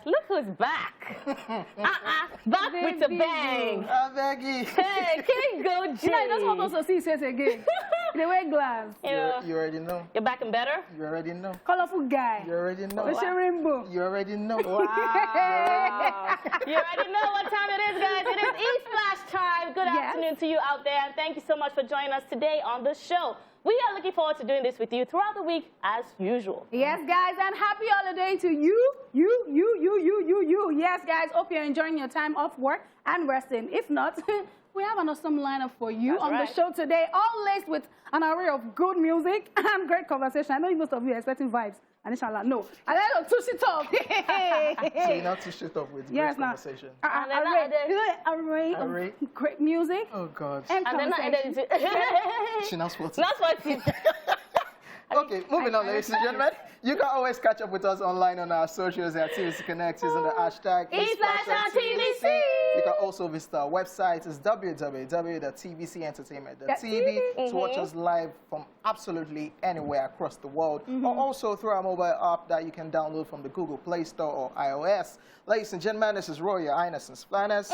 look who's back. Back with the bang. Beggy. Hey, King Go G. You know, I just want us to see it again. They wear glass. You already know. You're back and better? You already know. Colorful guy. You already know. It's a rainbow. You already know. Wow. You already know what time it is, guys. It is ESplash time. Good afternoon to you out there, and thank you so much for joining us today on the show. We are looking forward to doing this with you throughout the week, as usual. Yes, guys, and happy holiday to you. Yes, guys, hope you're enjoying your time off work and resting. If not, we have an awesome lineup for you on the show today, all laced with an array of good music and great conversation. I know most of you are expecting vibes. And inshallah, no. I like to shit up. So you're not to shit up with great conversation. Array of great music. Oh, God. And then She knows what. That's what it is. Okay, moving on, ladies and gentlemen. You can always catch up with us online on our socials at TVC Connect using the hashtag ESplash.TVC. You can also visit our website. It's www.tvcentertainment.tv to watch us live from absolutely anywhere across the world, or also through our mobile app that you can download from the Google Play Store or iOS. Ladies and gentlemen, this is Roy, your Highness and Splaness.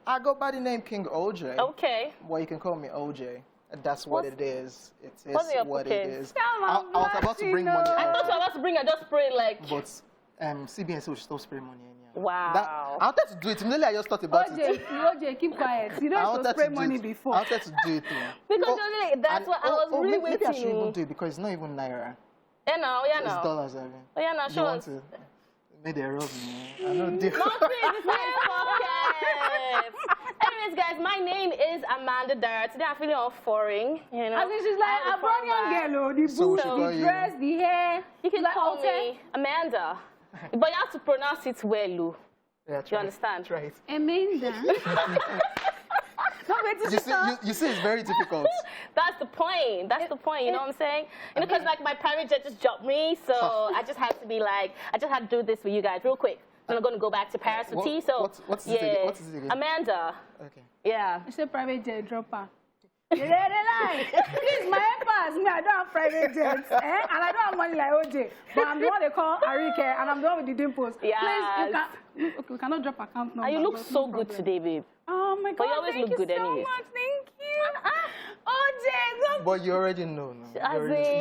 I go by the name King Hojay. Okay. Well, you can call me OJ. That's what it is. It is what it is. I was about to bring money out. I thought you were about to bring, I just sprayed like... But CBN will stop spray money anyhow. Wow. I wanted to do it. Immediately I just thought about it. OJ, keep quiet. You don't have to spray money before. I wanted to do it. Because that's what I was really waiting. Maybe I should even do it because it's not even Naira. Yeah, no. It's dollars, I mean. Oh, yeah, no, sure. Maybe they rob me. I don't do it. Anyways, guys, my name is Amanda Dara. Today I'm feeling all foreign, you know. I think she's like a brown young girl, the boots, the dress, the hair. You can call me Amanda, but you have to pronounce it well, Lou. Yeah, you understand? That's right. Amanda. You see, it's very difficult. That's the point. That's the point. You know what I'm saying? You know, because like my private jet just dropped me, so I just had to be like, I just had to do this for you guys real quick. I'm going to go back to Paris for tea. So what's this again? Amanda. Okay. Yeah. It's a private jet dropper. Please, my pass. Me, I don't have private jets, and I don't have money like OJ. But I'm the one they call Ariiyike, and I'm the one with the dimples. Yeah. Please, we cannot drop account number. And you look so good today, babe. Oh my God! But you always look good anyways. Thank you. OJ, but you already know. You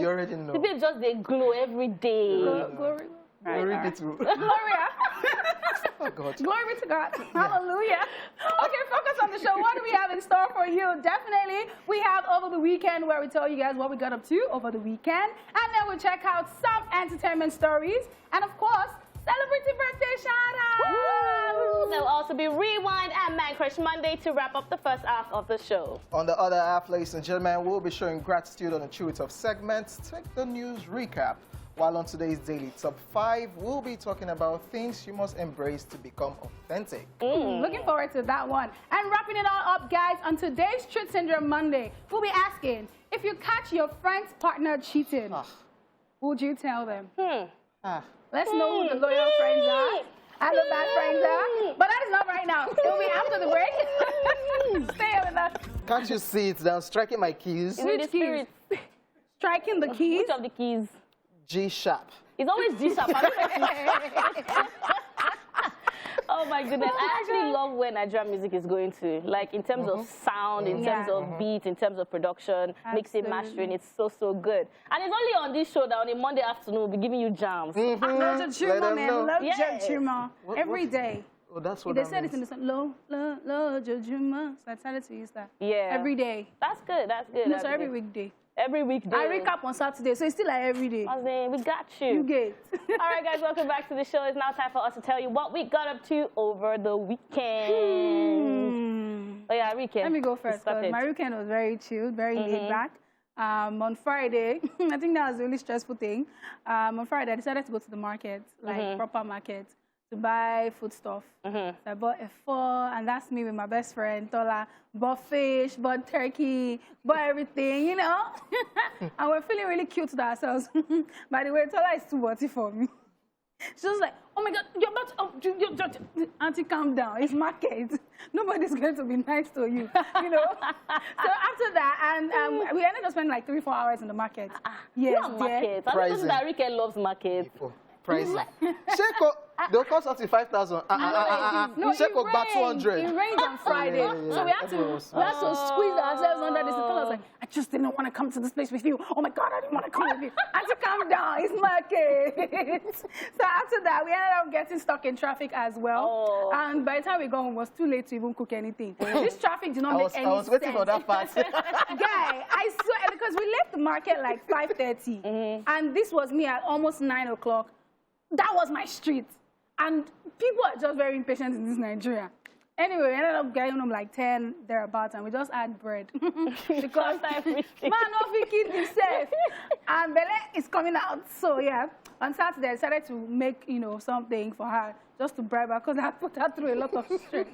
already know. The babe just they glow every day. Glory. Glory be to Gloria. Oh God. Glory be to God. Hallelujah. Okay, focus on the show. What do we have in store for you? Definitely, we have Over the Weekend, where we tell you guys what we got up to over the weekend. And then we check out some entertainment stories. And of course, celebrity birthday shout-outs. There'll also be Rewind and Man Crush Monday to wrap up the first half of the show. On the other half, ladies and gentlemen, we'll be showing gratitude on a Chew It Up segment. Take the news recap. While on today's Daily Top 5, we'll be talking about things you must embrace to become authentic. Looking forward to that one. And wrapping it all up, guys, on today's Truth Syndrome Monday, we'll be asking, if you catch your friend's partner cheating, would you tell them? Let's know who the loyal friends are and the bad friends are. But that is not right now. It will be after the break. Stay with us. Can't you see it down? Striking my keys. Which keys? Striking the keys? Which of the keys? G sharp. It's always G sharp. Oh my goodness. I actually love where Nigerian music is going to. Like in terms of sound, in terms of beat, in terms of production, mixing, mastering, it's so good. And it's only on this show that on a Monday afternoon we'll be giving you jams. Every day. Oh, that's what they said it in the song. That's how to use that. Yeah. Every day. That's good. That's good. No, so every weekday. Every weekday. I recap on Saturday, so it's still like every day. We got you. You get. All right, guys, welcome back to the show. It's now time for us to tell you what we got up to over the weekend. Oh, yeah, weekend. Let me go first, because my weekend was very chilled, very laid back. On Friday, I think that was the only stressful thing. On Friday, I decided to go to the market, like proper market, to buy food stuff. So I bought a pho, and that's me with my best friend, Tola. Bought fish, bought turkey, bought everything, you know. And we're feeling really cute to ourselves. By the way, Tola is too butty for me. She was like, oh my God, you're about to, Auntie, calm down. It's market. Nobody's going to be nice to you, you know. So after that, and we ended up spending like 3-4 hours in the market. Yes, market. I don't know that Ariiyike loves market. Pricing. They'll cost up to 5,000. No, Check it back 200. It rained on Friday. Yeah. So we had to squeeze ourselves under this. I was like, I just didn't want to come to this place with you. Oh my God, I didn't want to come with you. I had to calm down. It's market. So after that, we ended up getting stuck in traffic as well. Oh. And by the time we got home, it was too late to even cook anything. This traffic did not make any sense. I was waiting for that part. Guy, I swear, because we left the market like 5:30, and this was me at almost 9 o'clock. That was my street. And people are just very impatient in this Nigeria. Anyway, we ended up getting home like 10 thereabouts, and we just had bread. Because man of it killed himself. And Bele is coming out. So yeah, on Saturday I decided to make, something for her just to bribe her, because I put her through a lot of stress.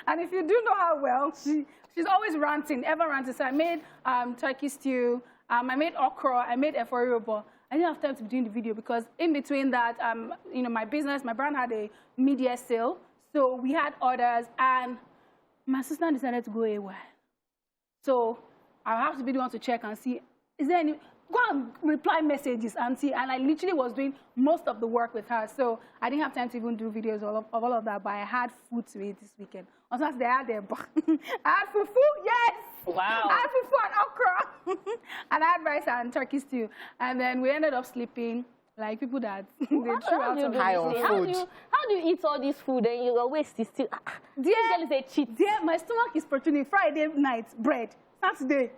And if you do know her well, she's always ranting, ever ranting. So I made turkey stew, I made okra, I made eforibo, but I didn't have time to be doing the video because in between that, my business, my brand had a media sale. So we had orders, and my assistant decided to go away. So I have to be the one to check and see, is there any, go and reply messages and see. And I literally was doing most of the work with her. So I didn't have time to even do videos of all of that, but I had food to eat this weekend. On Saturday, I had I had fufu, yes! Wow. I had fufu and okra. And I had rice and turkey stew. And then we ended up sleeping like people that they threw out of high on food. How do you eat all this food and your waist is still... This girl is a cheat. Dear, my stomach is protruding. Friday night, bread. Saturday,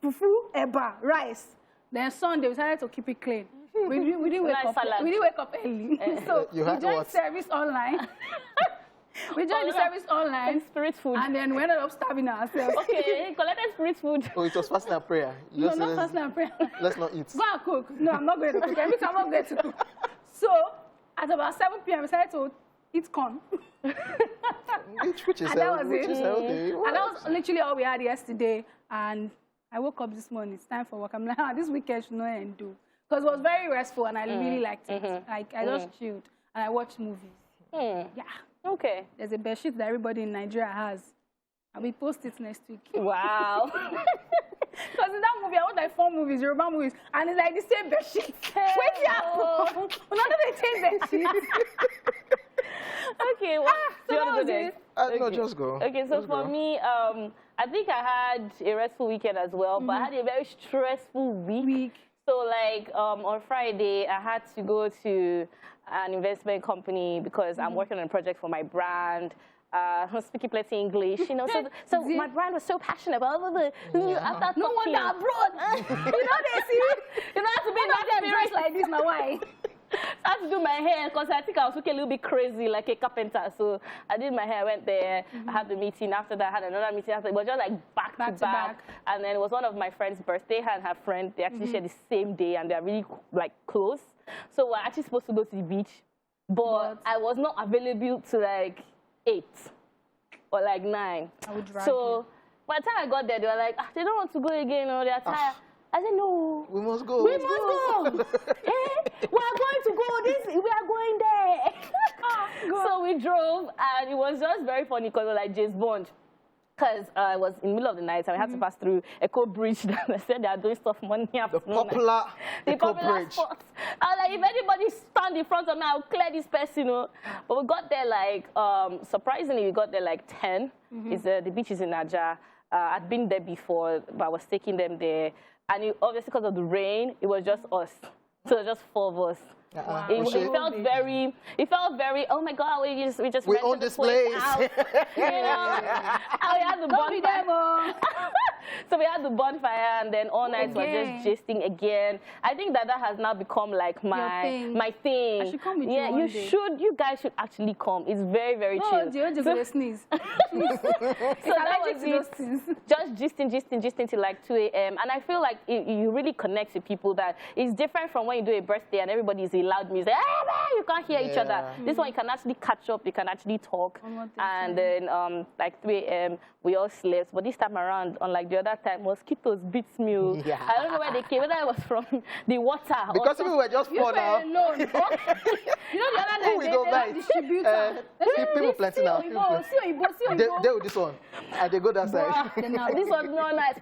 fufu, eba, rice. Then Sunday, we decided to keep it clean. We didn't wake up. We didn't wake up early. So we joined service online. We joined the service online. Spirit food. And then we ended up starving ourselves. Okay, collected spirit food. Oh, it was fasting and prayer. No, not fasting and prayer. Let's not eat. Go and cook. No, I'm not going to cook. Every time I'm going to cook. So at about 7 p.m., we decided to eat corn. Which is And that was it. healthy. And that was literally all we had yesterday. And I woke up this morning. It's time for work. I'm like, this weekend should not end do. Because it was very restful, and I really liked it. Like, I just chilled, and I watched movies. Yeah. Okay. There's a bedsheet that everybody in Nigeria has. And we post it next week. Wow. Because in that movie, I watched like 4 movies, Yoruba movies, and it's like the same bedsheet. Wait, yeah. None of them change bedsheet. Okay, what do you want to do it. then? No, just go. Okay, so Just for go. me, I think I had a restful weekend as well, but I had a very stressful week. So like on Friday, I had to go to an investment company because I'm working on a project for my brand. I'm speaking plenty English, So my brand was so passionate about the after No wonder abroad. They see. You know, I have to be in that dressed like this, now why? I had to do my hair because I think I was looking a little bit crazy, like a carpenter. So I did my hair, I went there, I had the meeting. After that, I had another meeting. After, it was just like back to back. And then it was one of my friend's birthday, her and her friend. They actually shared the same day, and they're really like close. So we're actually supposed to go to the beach, but I was not available to like 8 or like 9. I would drag so by the time I got there, they were like, they don't want to go again, or they're tired. I said, no. We must go. We must go. We are going to go. We are going there. So we drove, and it was just very funny because it was like James Bond. Because it was in the middle of the night, and we had to pass through Echo Bridge. That I said they are doing stuff Monday afternoon. Popular The Echo popular Bridge. spot. I was like, if anybody stand in front of me, I'll clear this person, But we got there like, surprisingly, we got there like 10. The beach is in Naja. I'd been there before, but I was taking them there. And obviously, because of the rain, it was just us. So it was just 4 of us. Wow. It felt very, oh my God, we just We own rented the this place. out. We had the bonfire. So we had the bonfire, and then all night was just gisting again. I think that has now become like my thing. I should come with you Yeah, one day. you guys should actually come. It's very, very chill. Just going to sneeze. So that was it. Just gisting till like 2 a.m. And I feel like you really connect with people that it's different from when you do a birthday and everybody is in loud music. You can't hear each other. This one you can actually catch up, you can actually talk. And then like 3 a.m. we all slept. But this time around, unlike the other time, mosquitoes beats me. Yeah. I don't know where they came, whether it was from the water. Because we were just 4 now. Alone. You know the other Who we go buy? distributor. People plenty now. They with this one. And they go that side. This was not nice.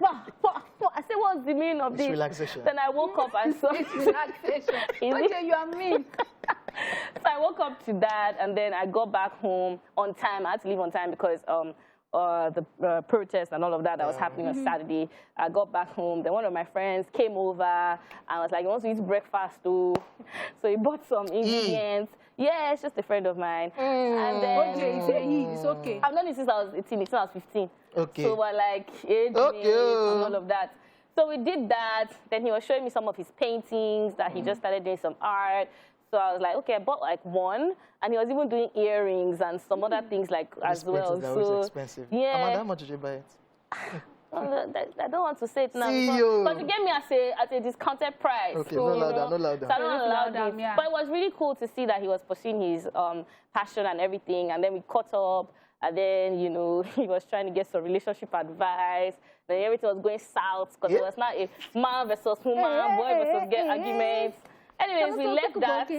I said, what's the meaning of this? Relaxation. Then I woke up and saw It's relaxation. Okay, you are mean. So I woke up to that, and then I got back home on time. I had to leave on time because the protest and all of that was happening on Saturday. I got back home. Then one of my friends came over and was like, "You want to eat breakfast too?" So he bought some ingredients. Yeah, it's just a friend of mine. And then it's okay. I've known him since I was 18, since I was 15. Okay. So we're like age mates and all of that. So we did that. Then he was showing me some of his paintings that he just started doing some art. So I was like, okay, I bought like one, and he was even doing earrings and some other things like as well. That so was expensive. yeah. Amanda, how much did you buy it? I don't want to say it now. But you gave me at a discounted price. Okay, so, no louder, no louder. So I don't allow this. Yeah. But it was really cool to see that he was pursuing his passion and everything. And then we caught up. And then, you know, he was trying to get some relationship advice. Then everything was going south because it was not a man versus woman, boy versus girl arguments. Anyways, we left that.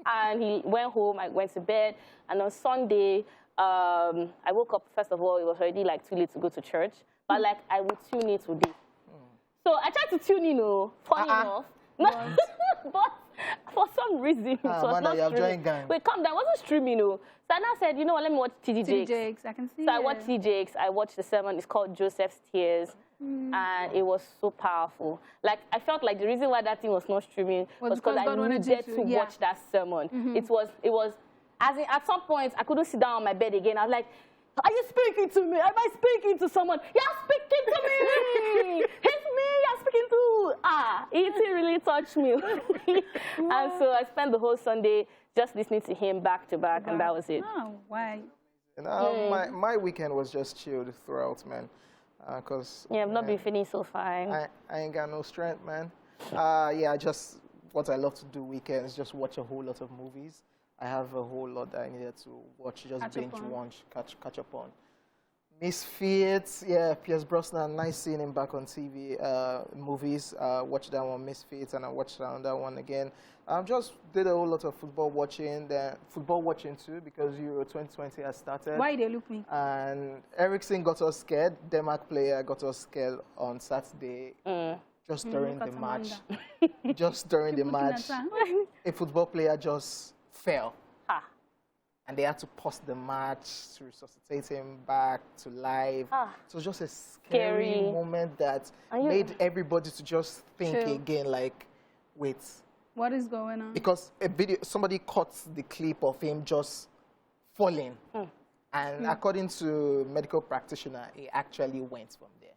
And he went home. I went to bed. And on Sunday, I woke up. First of all, it was already like too late to go to church. But like, I would tune in today. So I tried to tune in, funny enough. But for some reason, it was not streaming. Wait, calm down. I wasn't streaming, So I now said, you know what, let me watch TD Jakes. I can see So I watched TD Jakes. I watched the sermon. It's called Joseph's Tears. And it was so powerful. Like, I felt like the reason why that thing was not streaming was because I needed to watch that sermon. It was, as in, at some point, I couldn't sit down on my bed again. I was like, are you speaking to me? Am I speaking to someone? You're speaking to me! It's me you're speaking to! It really touched me. And so I spent the whole Sunday just listening to him back to back, and that was it. Oh, why? My weekend was just chilled throughout, man. Cause I've not been feeling so fine. I ain't got no strength, man. What I love to do weekends, just watch a whole lot of movies. I have a whole lot that I needed to watch, just binge watch, catch up on. Misfits, Pierce Brosnan, nice seeing him back on TV, movies. Watched that one, Misfits, and I watched that one again. Just did a whole lot of football watching too, because Euro 2020 has started. Why they look me? And Eriksen got us scared. Denmark player got us scared on Saturday. Just during the match. Just during the match, a football player just fell. And they had to pause the match to resuscitate him back to life. So it was just a scary moment that made everybody to just think again, like, wait. What is going on? Because somebody caught the clip of him just falling. And according to medical practitioner, he actually went from there.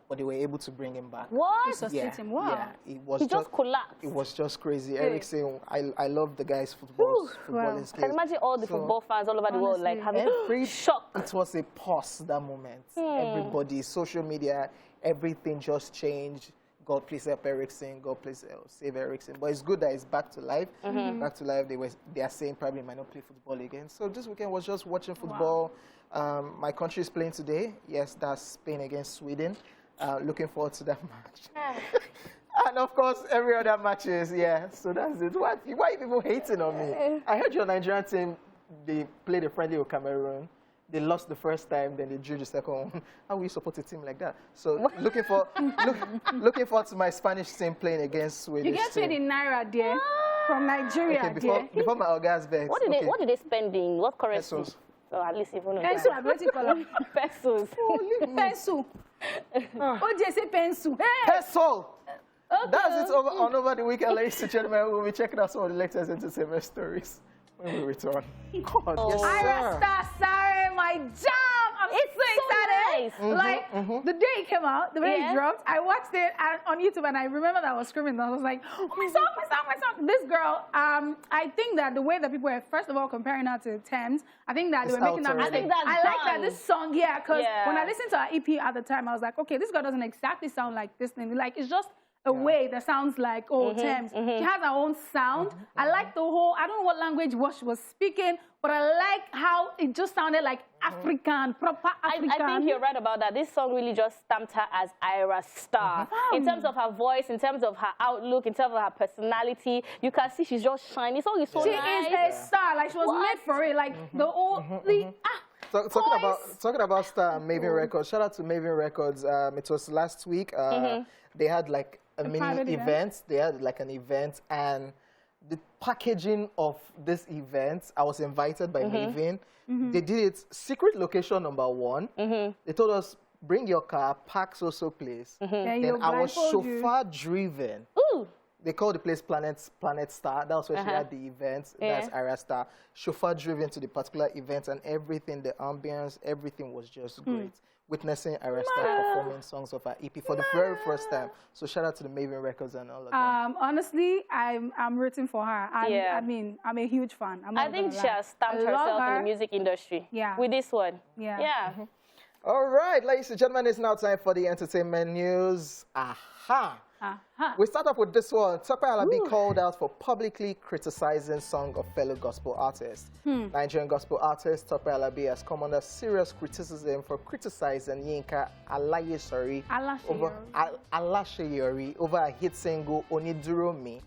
But they were able to bring him back. What? Resuscitate him. Wow. Yeah, he just collapsed. It was just crazy. Eriksen, I love the guy's footballing skills. Can imagine all the football fans all over the world like having shock. It was a pause, that moment. Everybody, social media, everything just changed. God please help Eriksen. God please save Eriksen. But it's good that he's back to life. Back to life. They are saying probably might not play football again. So this weekend was just watching football. My country is playing today. Yes, that's Spain against Sweden. Looking forward to that match. And of course, every other matches. So that's it. Why are you people hating on me? I heard your Nigerian team, they played a friendly with Cameroon. They lost the first time, then they drew the second one. How will you support a team like that? So looking forward to my Spanish team playing against Sweden. You get paid in Naira, dear, from Nigeria, okay, before my organs vex. What did they spend in? What currency? Pesos. So at least even peso, I bet you call them pesos. Peso. Hojay say peso. Peso. Okay. That's it over the weekend, ladies and gentlemen. We'll be checking out some of the latest entertainment stories when we return. God, yes, sir. Sorry, my jam. I'm so excited. Nice. The day it came out, the way it dropped, I watched it on YouTube, and I remember that I was screaming. I was like, oh, my song. This girl, I think that the way that people were, first of all, comparing her to Thames, I think that they were making that mistake. I like that this song, because when I listened to her EP at the time, I was like, okay, this girl doesn't exactly sound like this thing. Like, it's just a way that sounds like Thames. She has her own sound. I like the whole, I don't know what language she was speaking, but I like how it just sounded like African, proper African. I think you're right about that. This song really just stamped her as Ira Star. In terms of her voice, in terms of her outlook, in terms of her personality, you can see she's just shining. This song is so nice. She is a star. Like, she was made for it. Like, the whole... Talking about Star and Maven Records, shout out to Maven Records. It was last week. They had like a mini event. They had like an event, and the packaging of this event, I was invited by Maven. They did it secret location number 1. They told us, bring your car, park so place. Then I was chauffeur driven. Ooh. They call the place Planet Star. That was where she had the event. That's Ariiyike Star. Chauffeur driven to the particular event, and everything, the ambience, everything was just great. Witnessing Ariiyike Star performing songs of her EP for the very first time. So shout out to the Maven Records and all of that. Honestly, I'm rooting for her. I mean, I'm a huge fan. I think she has stamped herself in the music industry. With this one. All right, ladies and gentlemen, it's now time for the entertainment news. We start off with this one. Tope Alabi called out for publicly criticizing song of fellow gospel artists. Nigerian gospel artist Tope Alabi has come under serious criticism for criticizing Yinka Alasheyori over a hit single Oniduro Mi,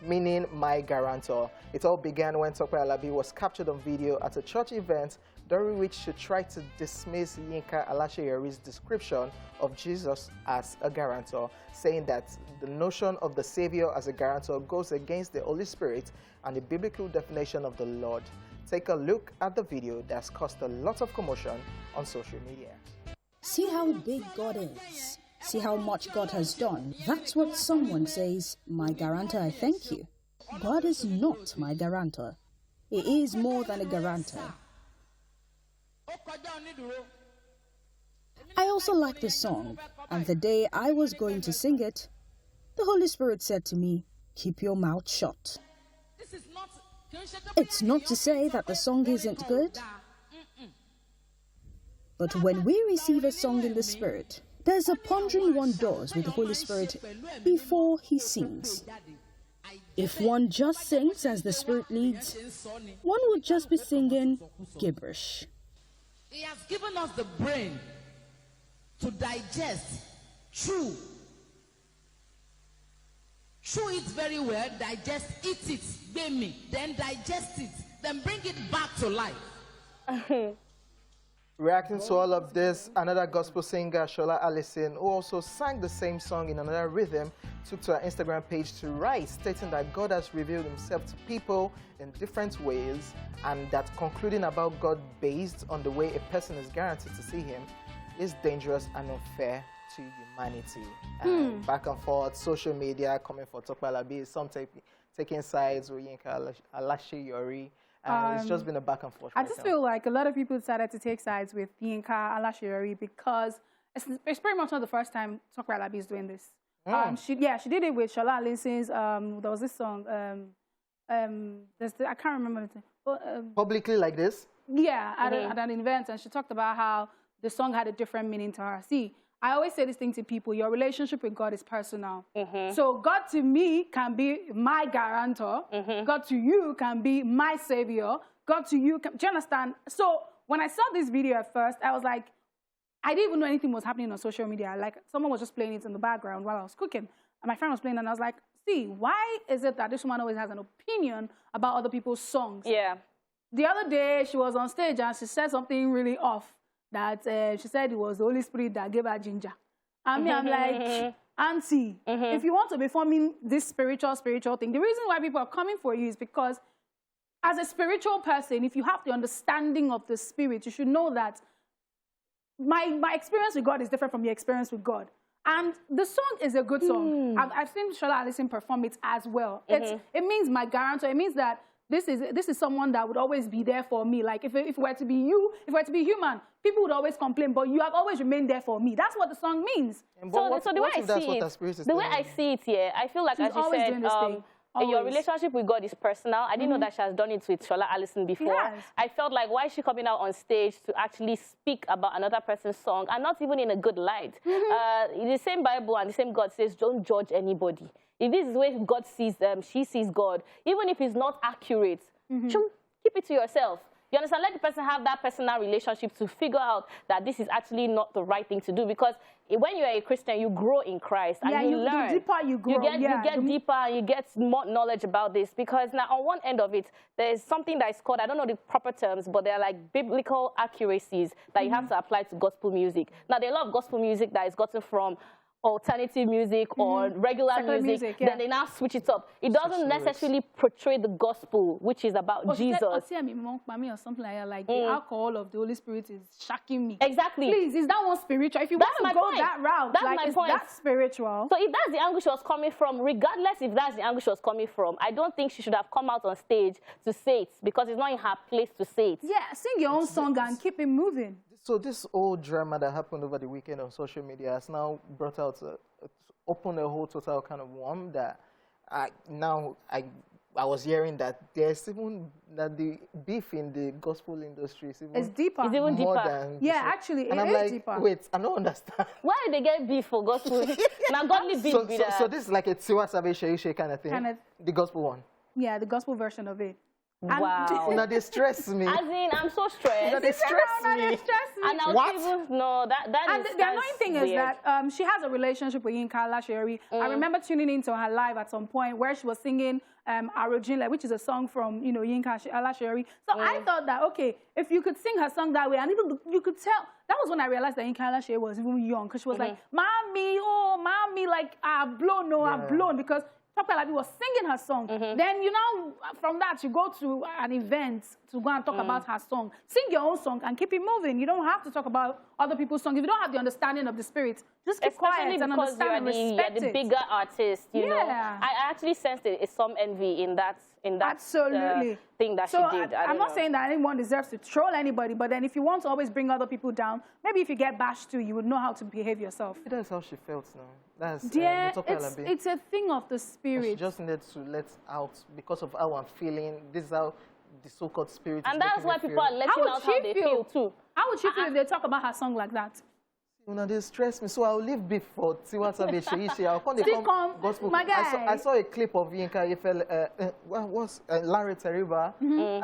meaning My Guarantor. It all began when Tope Alabi was captured on video at a church event during which she tried to dismiss Yinka Alasheyori's description of Jesus as a guarantor, saying that the notion of the Savior as a guarantor goes against the Holy Spirit and the biblical definition of the Lord. Take a look at the video that's caused a lot of commotion on social media. See how big God is. See how much God has done. That's what someone says, my guarantor, I thank you. God is not my guarantor. He is more than a guarantor. I also like this song, and the day I was going to sing it, the Holy Spirit said to me, keep your mouth shut. It's not to say that the song isn't good, but when we receive a song in the Spirit, there's a pondering one does with the Holy Spirit before he sings. If one just sings as the Spirit leads, one would just be singing gibberish. He has given us the brain to digest, chew it very well, digest, eat it, baby, then digest it, then bring it back to life. Reacting to all of this, another gospel singer, Shola Allison, who also sang the same song in another rhythm, took to her Instagram page to write, stating that God has revealed himself to people in different ways, and that concluding about God based on the way a person is guaranteed to see him is dangerous and unfair to humanity. Back and forth, social media coming for Tope Alabi, some taking sides with Yinka Alasheyori. It's just been a back and forth. I just feel like a lot of people decided to take sides with Yinka Alasheyori because it's pretty much not the first time Tope Alabi is doing this. She did it with Shola Allison's. There was this song. I can't remember the publicly like this. Yeah, at an event, and she talked about how the song had a different meaning to her. See, I always say this thing to people: your relationship with God is personal. So God to me can be my guarantor. God to you can be my savior. God to you, do you understand? So when I saw this video at first, I was like, I didn't even know anything was happening on social media. Like, someone was just playing it in the background while I was cooking. And my friend was playing, and I was like, see, why is it that this woman always has an opinion about other people's songs? Yeah. The other day, she was on stage, and she said something really off, that she said it was the Holy Spirit that gave her ginger. I mean, I'm like, auntie, if you want to be forming this spiritual thing, the reason why people are coming for you is because as a spiritual person, if you have the understanding of the Spirit, you should know that my experience with God is different from your experience with God. And the song is a good song. I've seen Shola Allison perform it as well. It means my guarantor. It means that this is someone that would always be there for me. Like, if it were to be you, if it were to be human, people would always complain, but you have always remained there for me. That's what the song means. So the way I see it here, I feel like, as you said, your relationship with God is personal. I didn't know that she has done it with Shola Allison before. I felt like, why is she coming out on stage to actually speak about another person's song, and not even in a good light? In the same Bible and the same God says, don't judge anybody. If this is the way God sees them, she sees God, even if it's not accurate, keep it to yourself. You understand? Let the person have that personal relationship to figure out that this is actually not the right thing to do. Because when you're a Christian, you grow in Christ and you learn. The deeper you grow. You get deeper and you get more knowledge about this. Because now on one end of it, there's something that is called, I don't know the proper terms, but they're like biblical accuracies that you have to apply to gospel music. Now, there are a lot of gospel music that is gotten from alternative music or regular Secular music, yeah. then they now switch it up. It doesn't necessarily portray the gospel, which is about Jesus. Or something like that. Like the alcohol of the Holy Spirit is shocking me. Exactly. Please, is that one spiritual? If you That's want my to go point. that route, That's like, my is point. that spiritual? So if that's the angle she was coming from, regardless if that's the angle she was coming from, I don't think she should have come out on stage to say it because it's not in her place to say it. Yeah, sing your own song and keep it moving. So this old drama that happened over the weekend on social media has now brought out, opened a whole total kind of worm that I was hearing that there's even that the beef in the gospel industry is even It's deeper. It's even more deeper. than Yeah, before. actually, and it I'm is like, deeper. wait, I don't understand. Why did they get beef for gospel? Now godly beef be that. So this is like a Tiwa Savage Sheishe kind of thing. The gospel one. Yeah, the gospel version of it. And Wow. Now they stress me. As in, I'm so stressed. Now they stress me. And I What? was even, no, that And is the annoying thing is weird. that she has a relationship with Yinka Alashiori. I remember tuning into her live at some point where she was singing Ariiyike, which is a song from, you know, Yinka Alashiori. So I thought that, okay, if you could sing her song that way, and even you could tell, that was when I realized that Yinka Alashiori was even young, because she was like, Mommy, oh, Mommy, like, I've blown, because Tope Alabi was singing her song. Then, you know, from that, you go to an event to go and talk about her song. Sing your own song and keep it moving. You don't have to talk about other people's songs. If you don't have the understanding of the spirit, just keep quiet and understand and respect the bigger artist, you know. Yeah. I actually sensed some envy in that Absolutely. thing that So she did. I'm not saying that anyone deserves to troll anybody, but then if you want to always bring other people down, maybe if you get bashed too, you would know how to behave yourself. That's how she felt now. That's Yeah, Tope Alabi. it's a thing of the She spirit. just needed to let out because of how I'm feeling. This is how the so-called spirit And is that's making why me people feel. are letting out how they feel too. How would she feel if they talk about her song like that? You know, they stress me, so I'll leave beef for Tiwa Savage Sheishe. I'll come gospel. my guy. I saw a clip of Yinka Larry Teriba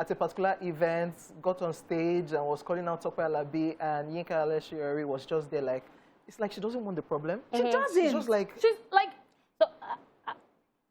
at a particular event, got on stage and was calling out Tope Alabi, and Yinka Alashiori was just there like, it's like she doesn't want the problem. She doesn't. She's just like, So,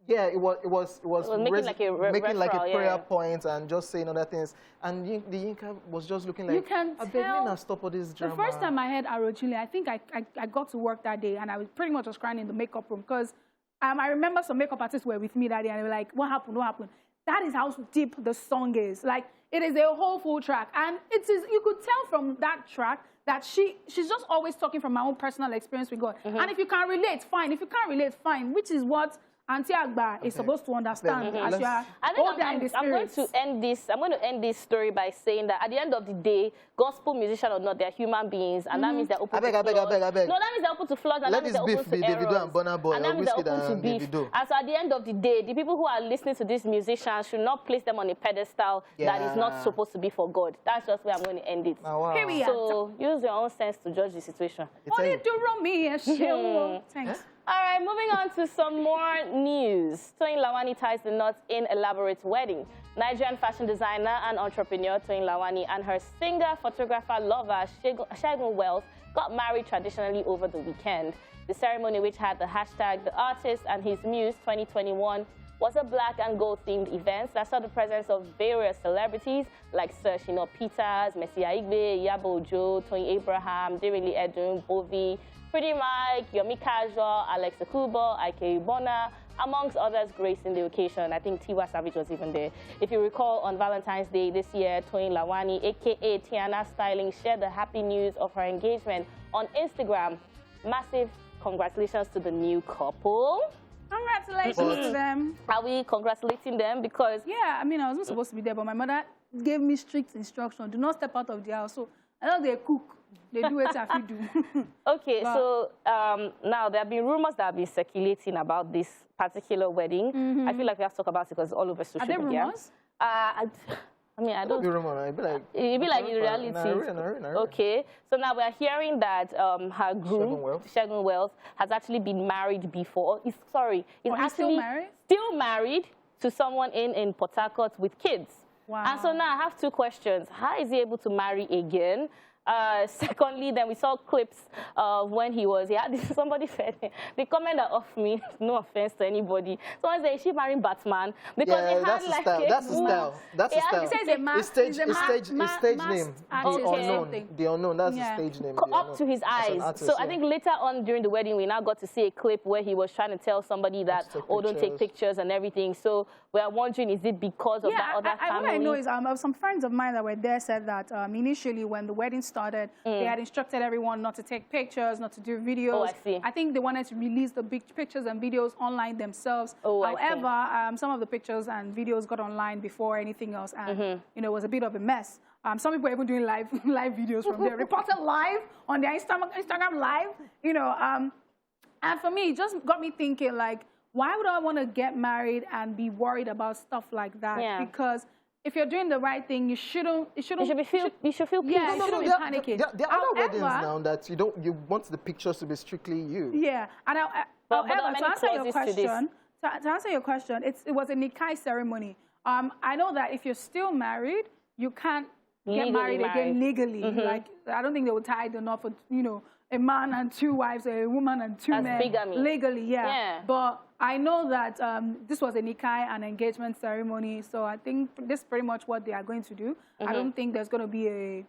yeah, it was making like a making like a referral, prayer yeah. point and just saying other things. And the Yinka was just looking like, You can I beg tell- me now stop all this drama. The first time I heard Ariiyike, I think I got to work that day, and I was pretty much crying in the makeup room because I remember some makeup artists were with me that day, and they were like, what happened? What happened? That is how deep the song is. Like, it is a whole full track. And it is, you could tell from that track that she's just always talking from her own personal experience with God. And if you can relate, fine. If you can't relate, fine, which is what Auntie Agba is supposed to understand as you are I think older in the I'm going spirit. to end this. I'm going to end this story by saying that at the end of the day, gospel musician or not, they're human beings, and that means they're open to flaws. I beg. No, that means they're open to flaws, and Let that means this they're open beef to be errors. Davido and Burna Boy And that or means they're Wizkid open to and beef. Davido. And so at the end of the day, the people who are listening to these musicians should not place them on a pedestal that is not supposed to be for God. That's just where I'm going to end it. Oh, wow. Period. So use your own sense to judge the situation. What did you do me? Thanks. All right, moving on to some more news. Toyin Lawani ties the knot in elaborate wedding. Nigerian fashion designer and entrepreneur Toyin Lawani and her singer, photographer, lover Segun Wealth got married traditionally over the weekend. The ceremony, which had the hashtag The Artist and His Muse 2021, was a black and gold themed event that saw the presence of various celebrities like Sir Shino Peters, Messi Aigbe, Yabo Ojo, Toyin Abraham, Dereli Edun, Bovi, Pretty Mike, Yomi Casual, Alex Akubo, Ike Bona, amongst others gracing the occasion. I think Tiwa Savage was even there. If you recall, on Valentine's Day this year, Toyin Lawani, a.k.a. Tiana Styling, shared the happy news of her engagement on Instagram. Massive congratulations to the new couple. Congratulations to them. Are we congratulating them? Because Yeah, I mean, I wasn't supposed to be there, but my mother gave me strict instructions. Do not step out of the house. So I know they cook. They do it if you do. okay, so now there have been rumors that have been circulating about this particular wedding. I feel like we have to talk about it because it's all over social Are there media. rumors? I mean, I don't. Be rumor, it'd be like, It'd be like in reality. No. Okay, so now we're hearing that her groom, Segun Wealth, has actually been married before. He's actually still married to someone in Port Harcourt with kids. Wow. And so now I have two questions. How is he able to marry again? Secondly, then we saw clips of when he was, somebody said, the comment that off me, no offense to anybody. Someone said, is she marrying Batman? Because it had like that's the style. That's the style. It says His stage name, the unknown. That's his stage name. Up to his eyes. Artist, so I think later on during the wedding, we now got to see a clip where he was trying to tell somebody that, oh, don't take pictures and everything. So we are wondering, is it because of that other family? What I know is some friends of mine that were there said that initially when the wedding started, they had instructed everyone not to take pictures, not to do videos. Oh, I see. I think they wanted to release the big pictures and videos online themselves. Oh, however, some of the pictures and videos got online before anything else, and you know, it was a bit of a mess. Some people are even doing live videos from there, reported live on their Instagram live, you know. And for me, it just got me thinking, like, why would I want to get married and be worried about stuff like that? Yeah. Because if you're doing the right thing, you should feel peace. You should feel peace. Yeah, you shouldn't be panicking. There are other weddings now that you want the pictures to be strictly you. Yeah, and however, to answer your question, it was a Nikai ceremony. I know that if you're still married, you can't get married again legally. Like, I don't think they would tie the knot for, you know, a man and 2 wives, a woman and 2 men. Bigamy. Legally, yeah. But I know that this was a Nikai and engagement ceremony, so I think this is pretty much what they are going to do. I don't think there's going to be a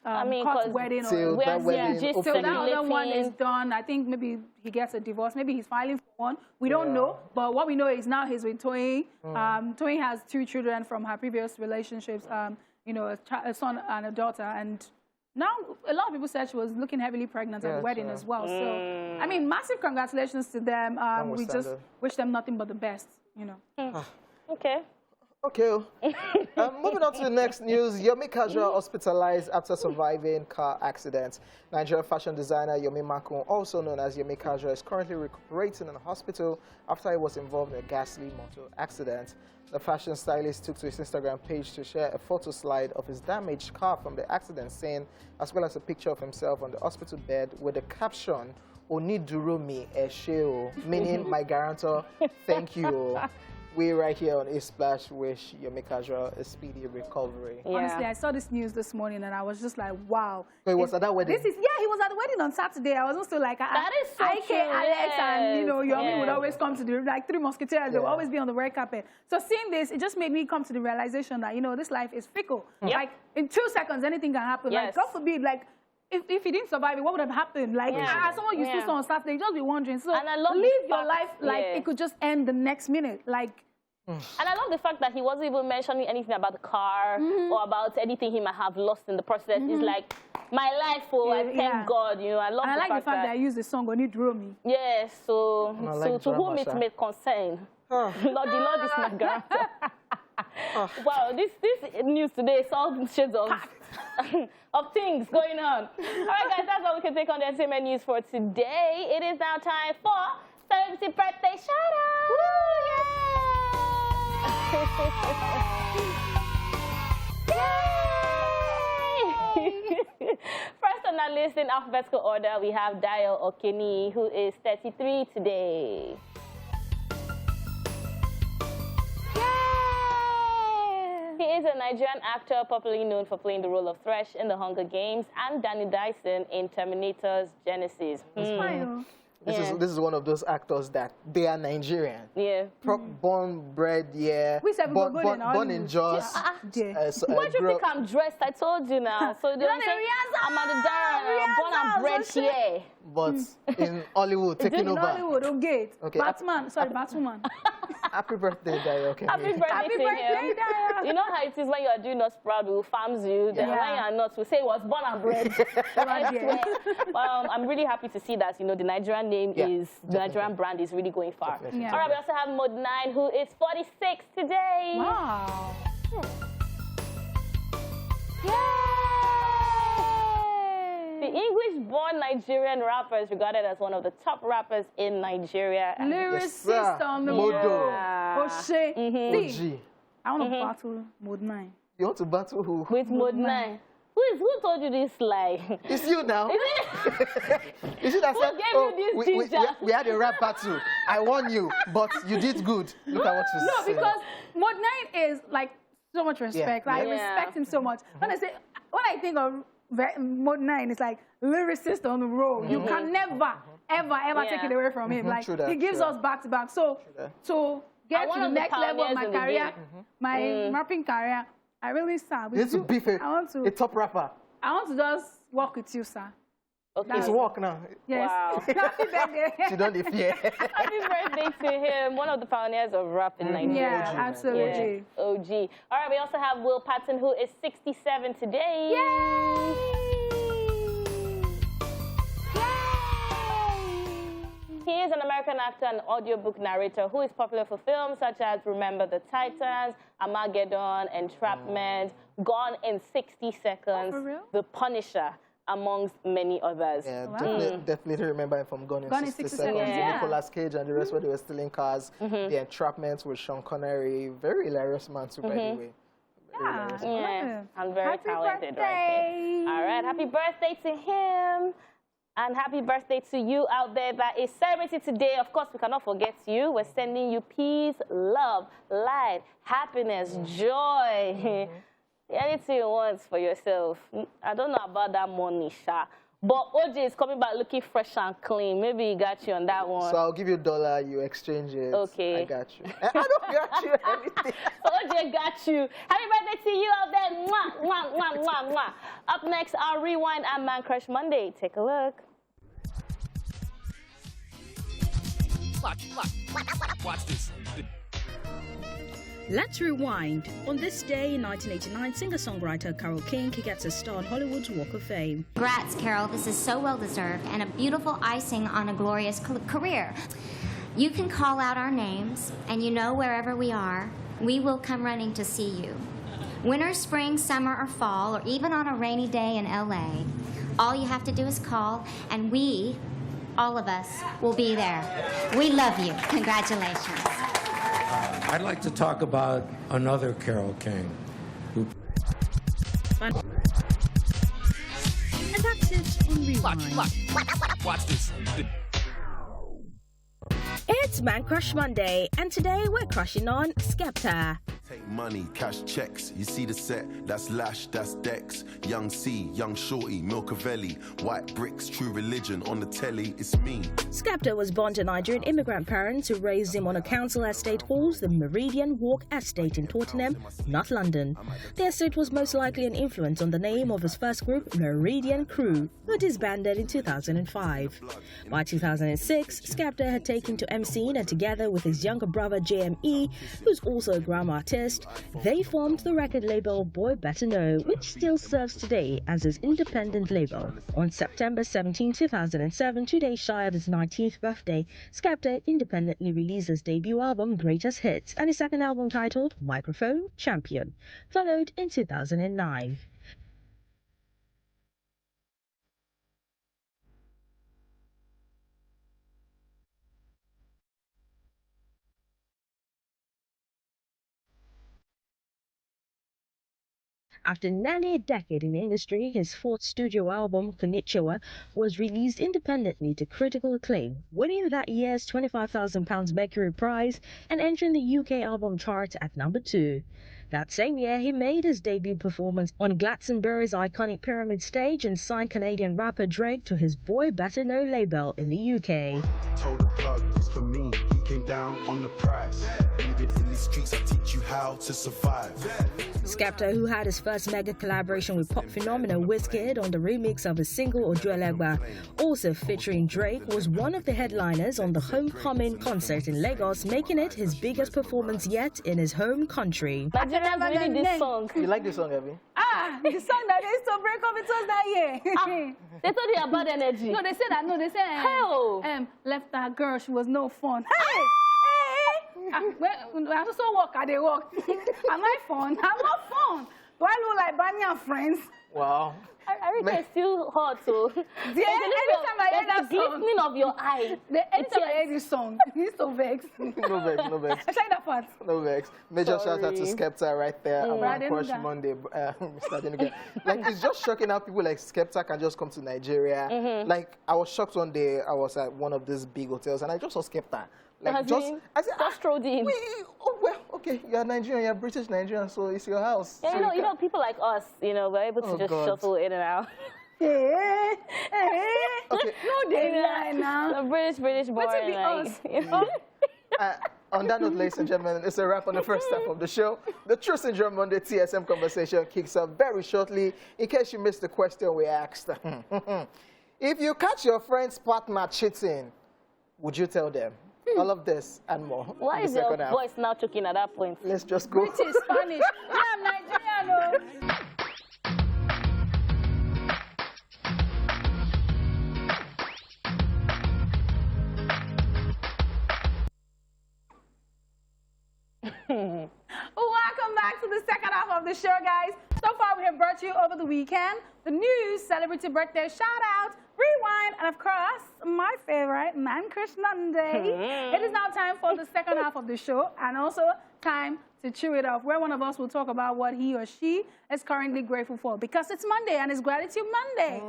court wedding till or that wedding so that other one is done. I think maybe he gets a divorce. Maybe he's filing for one. We don't know. But what we know is now he's with Toyin. Toyin has 2 children from her previous relationships. You know, a son and a daughter. And now a lot of people said she was looking heavily pregnant at the wedding as well. So, I mean, massive congratulations to them. We just wish them nothing but the best, you know. Okay. Okay. Moving on to the next news. Yomi Casual hospitalized after surviving car accident. Nigerian fashion designer Yomi Makun, also known as Yomi Casual, is currently recuperating in a hospital after he was involved in a ghastly motor accident. The fashion stylist took to his Instagram page to share a photo slide of his damaged car from the accident scene, as well as a picture of himself on the hospital bed with the caption, "Oni duro mi esheo," meaning my guarantor, thank you. We right here on ESplash wish Yomi Casual a speedy recovery. Yeah. Honestly, I saw this news this morning and I was just like, wow. So he was at that wedding? He was at the wedding on Saturday. I was also like, that is so Ariiyike, true. Alex, and you know, Yomi would always come to the, like 3 Musketeers, they would always be on the red carpet. So seeing this, it just made me come to the realization that, you know, this life is fickle. Like in 2 seconds, anything can happen. Like, God forbid, like, if he didn't survive it, what would have happened? Like, as someone you still saw on Saturday, you just be wondering. So and I love live your life like it could just end the next minute. Like, and I love the fact that he wasn't even mentioning anything about the car or about anything he might have lost in the process. It's like, my life, I thank God, you know. I love and I like the fact that I used the song, Oni Duro Mi. Yes, so to whom it may concern, the Lord is my guarantor. Wow, this news today is all shades of things going on. All right, guys, that's all we can take on the entertainment news for today. It is now time for celebrity birthday shout-out. First on our list in alphabetical order, we have Dayo Okini, who is 33 today. He is a Nigerian actor popularly known for playing the role of Thresh in The Hunger Games and Danny Dyson in Terminator's Genesis. This is one of those actors that they are Nigerian. Yeah. Born, bred, born in Jos. Why do you think I'm dressed? I told you now. So they say I'm at the Dara, born and bred here. But in Hollywood, taking over. In Hollywood, okay. Batman. Happy birthday, Dayo. Okay. Happy birthday, Dayo. You know how it is when you are doing us proud, who farms you. Then when you are not, we say it was born and bred. I'm really happy to see that, you know, the Nigerian name is, the Nigerian brand is really going far. All right, we also have Mode 9, who is 46 today. Wow. The English-born Nigerian rapper is regarded as one of the top rappers in Nigeria. Lyricist on the road. Hojay. OG. I want to battle Mode 9. You want to battle who? With Mode 9. Who told you this lie? It's you now. Is it? You should have said, you this we had a rap battle. I won you, but you did good. Look at what you said. No, because Mode 9 is like so much respect. I respect him so much. When I say, when I think of Mode 9, it's like lyricist on the road. You can never, ever take it away from him. Like, he gives us back to back. So, to get to the next level of my career, my rapping career, I really sad. This is a top rapper. I want to just work with you, sir. Okay. It's work now. Yes. Wow. Happy birthday. She don't fear. Happy birthday to him, one of the pioneers of rap in Nigeria. Yeah, absolutely. Yeah. OG. All right, we also have Will Patton, who is 67 today. Yay! He is an American actor and audiobook narrator who is popular for films such as Remember the Titans, Armageddon, Entrapment, Gone in 60 Seconds, For real? The Punisher, amongst many others. Yeah, definitely remember him from Gone in 60 Seconds. Yeah. Nicolas Cage and the rest where they were stealing cars. The Entrapment with Sean Connery. Very hilarious man too, by the way. Yeah. I'm very Happy talented birthday. right there. All right, happy birthday to him. And happy birthday to you out there that is celebrating today. Of course, we cannot forget you. We're sending you peace, love, light, happiness, joy. Anything you want for yourself. I don't know about that money, Sha. But OJ is coming back looking fresh and clean. Maybe he got you on that one. So I'll give you $1, you exchange it. Okay. I got you. I don't got you anything. So OJ got you. Happy birthday to you out there. Mwah, mwah, mwah, mwah, mwah. Up next, our Rewind and Man Crush Monday. Take a look. Watch this. Let's rewind. On this day in 1989, singer-songwriter Carole King gets a star on Hollywood's Walk of Fame. Congrats, Carol. This is so well-deserved and a beautiful icing on a glorious career. You can call out our names, and you know wherever we are, we will come running to see you. Winter, spring, summer, or fall, or even on a rainy day in L.A., all you have to do is call, and we, all of us, will be there. We love you. Congratulations. I'd like to talk about another Carole King. And that's it on Rewind. Watch this. It's Man Crush Monday, and today we're crushing on Skepta. Take money, cash checks. You see the set, that's Lash, that's Dex. Young C, Young Shorty, Milcavelli. White bricks, True Religion. On the telly, it's me. Skepta was born to Nigerian immigrant parents who raised him on a council estate called the Meridian Walk Estate in Tottenham, North London. The estate was most likely an influence on the name of his first group, Meridian Crew, who disbanded in 2005. By 2006, Skepta had taken to MCing, and together with his younger brother JME, who's also a grime artist, they formed the record label Boy Better Know, which still serves today as his independent label. On September 17, 2007, 2 days shy of his 19th birthday, Skepta independently released his debut album Greatest Hits and his second album titled Microphone Champion, followed in 2009. After nearly a decade in the industry, his fourth studio album, Konnichiwa, was released independently to critical acclaim, winning that year's £25,000 Mercury Prize and entering the UK album chart at number 2. That same year, he made his debut performance on Glastonbury's iconic Pyramid stage and signed Canadian rapper Drake to his Boy Better Know label in the UK. Told the plug, it's for me. He came down on the price. Living in these streets, I teach you how to survive. Skepta, who had his first mega collaboration with pop phenomenon Wizkid on the remix of his single Ojuelegba, also featuring Drake, was one of the headliners on the Homecoming concert in Lagos, making it his biggest performance yet in his home country. Nigerians really this song. You like this song, Abby? The song that they used to break up, it was that year. They told you about energy. No, they said that. No, they said Hell. left that girl. She was no fun. Hey. I also walk. They walk. Am I fun? I'm not fun. Do I look like Barney and Friends? Wow. Ariiyike is still hot, so Yeah, anytime I hear that the song, glistening of your eye. anytime I hear this song, he's so vexed. No vex, no vex. I tried that part. No vex. Major shout out to Sorry. Skepta right there. Right, Man Crush Adenuga. Monday. Starting again. Like, it's just shocking how people like Skepta can just come to Nigeria. Like, I was shocked one day. I was at one of these big hotels and I just saw Skepta. Like, I said, I said, just strolled in. Oh, well, okay, you're Nigerian, you're British Nigerian, so it's your house. Yeah, so you know, people like us, you know, we're able to just shuffle in and out. Okay. No, they now. The British boy, on that note, ladies and gentlemen, it's a wrap on the first half of the show. The True Syndrome Monday TSM conversation kicks off very shortly. In case you missed the question we asked, if you catch your friend's partner cheating, would you tell them? All of this and more. Why is your voice now choking at that point? Let's just go. British, Spanish. Yeah, I'm Nigerian. Welcome back to the second half of the show, guys. So far, we have brought you over the weekend the news, celebrity birthday shout-outs, rewind, and of course, my favorite, Man Crush Monday. It is now time for the second half of the show, and also time to chew it off, where one of us will talk about what he or she is currently grateful for, because it's Monday and it's Gratitude Monday.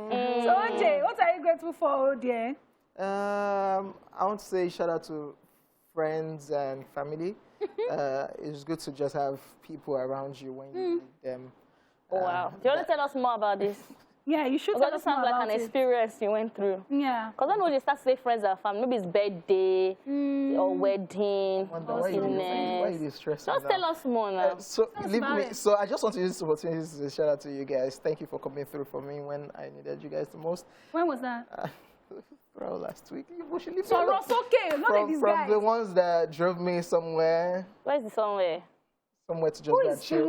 So, Hojay, what are you grateful for, Hojay? I want to say shout out to friends and family. It's good to just have people around you when you need them. Oh, wow. Do you want to tell us more about this? Yeah, you should tell tell us us more sounds like about an experience you went through. Yeah. Because I know they start to say friends and family. Maybe it's birthday or wedding. Why are you stressed? Just tell us more now. So I just want to use this opportunity to say shout out to you guys. Thank you for coming through for me when I needed you guys the most. When was that? Last week. So it's okay. Not like these guys. From the ones that drove me somewhere. Where's the somewhere? Somewhere to just go and chill.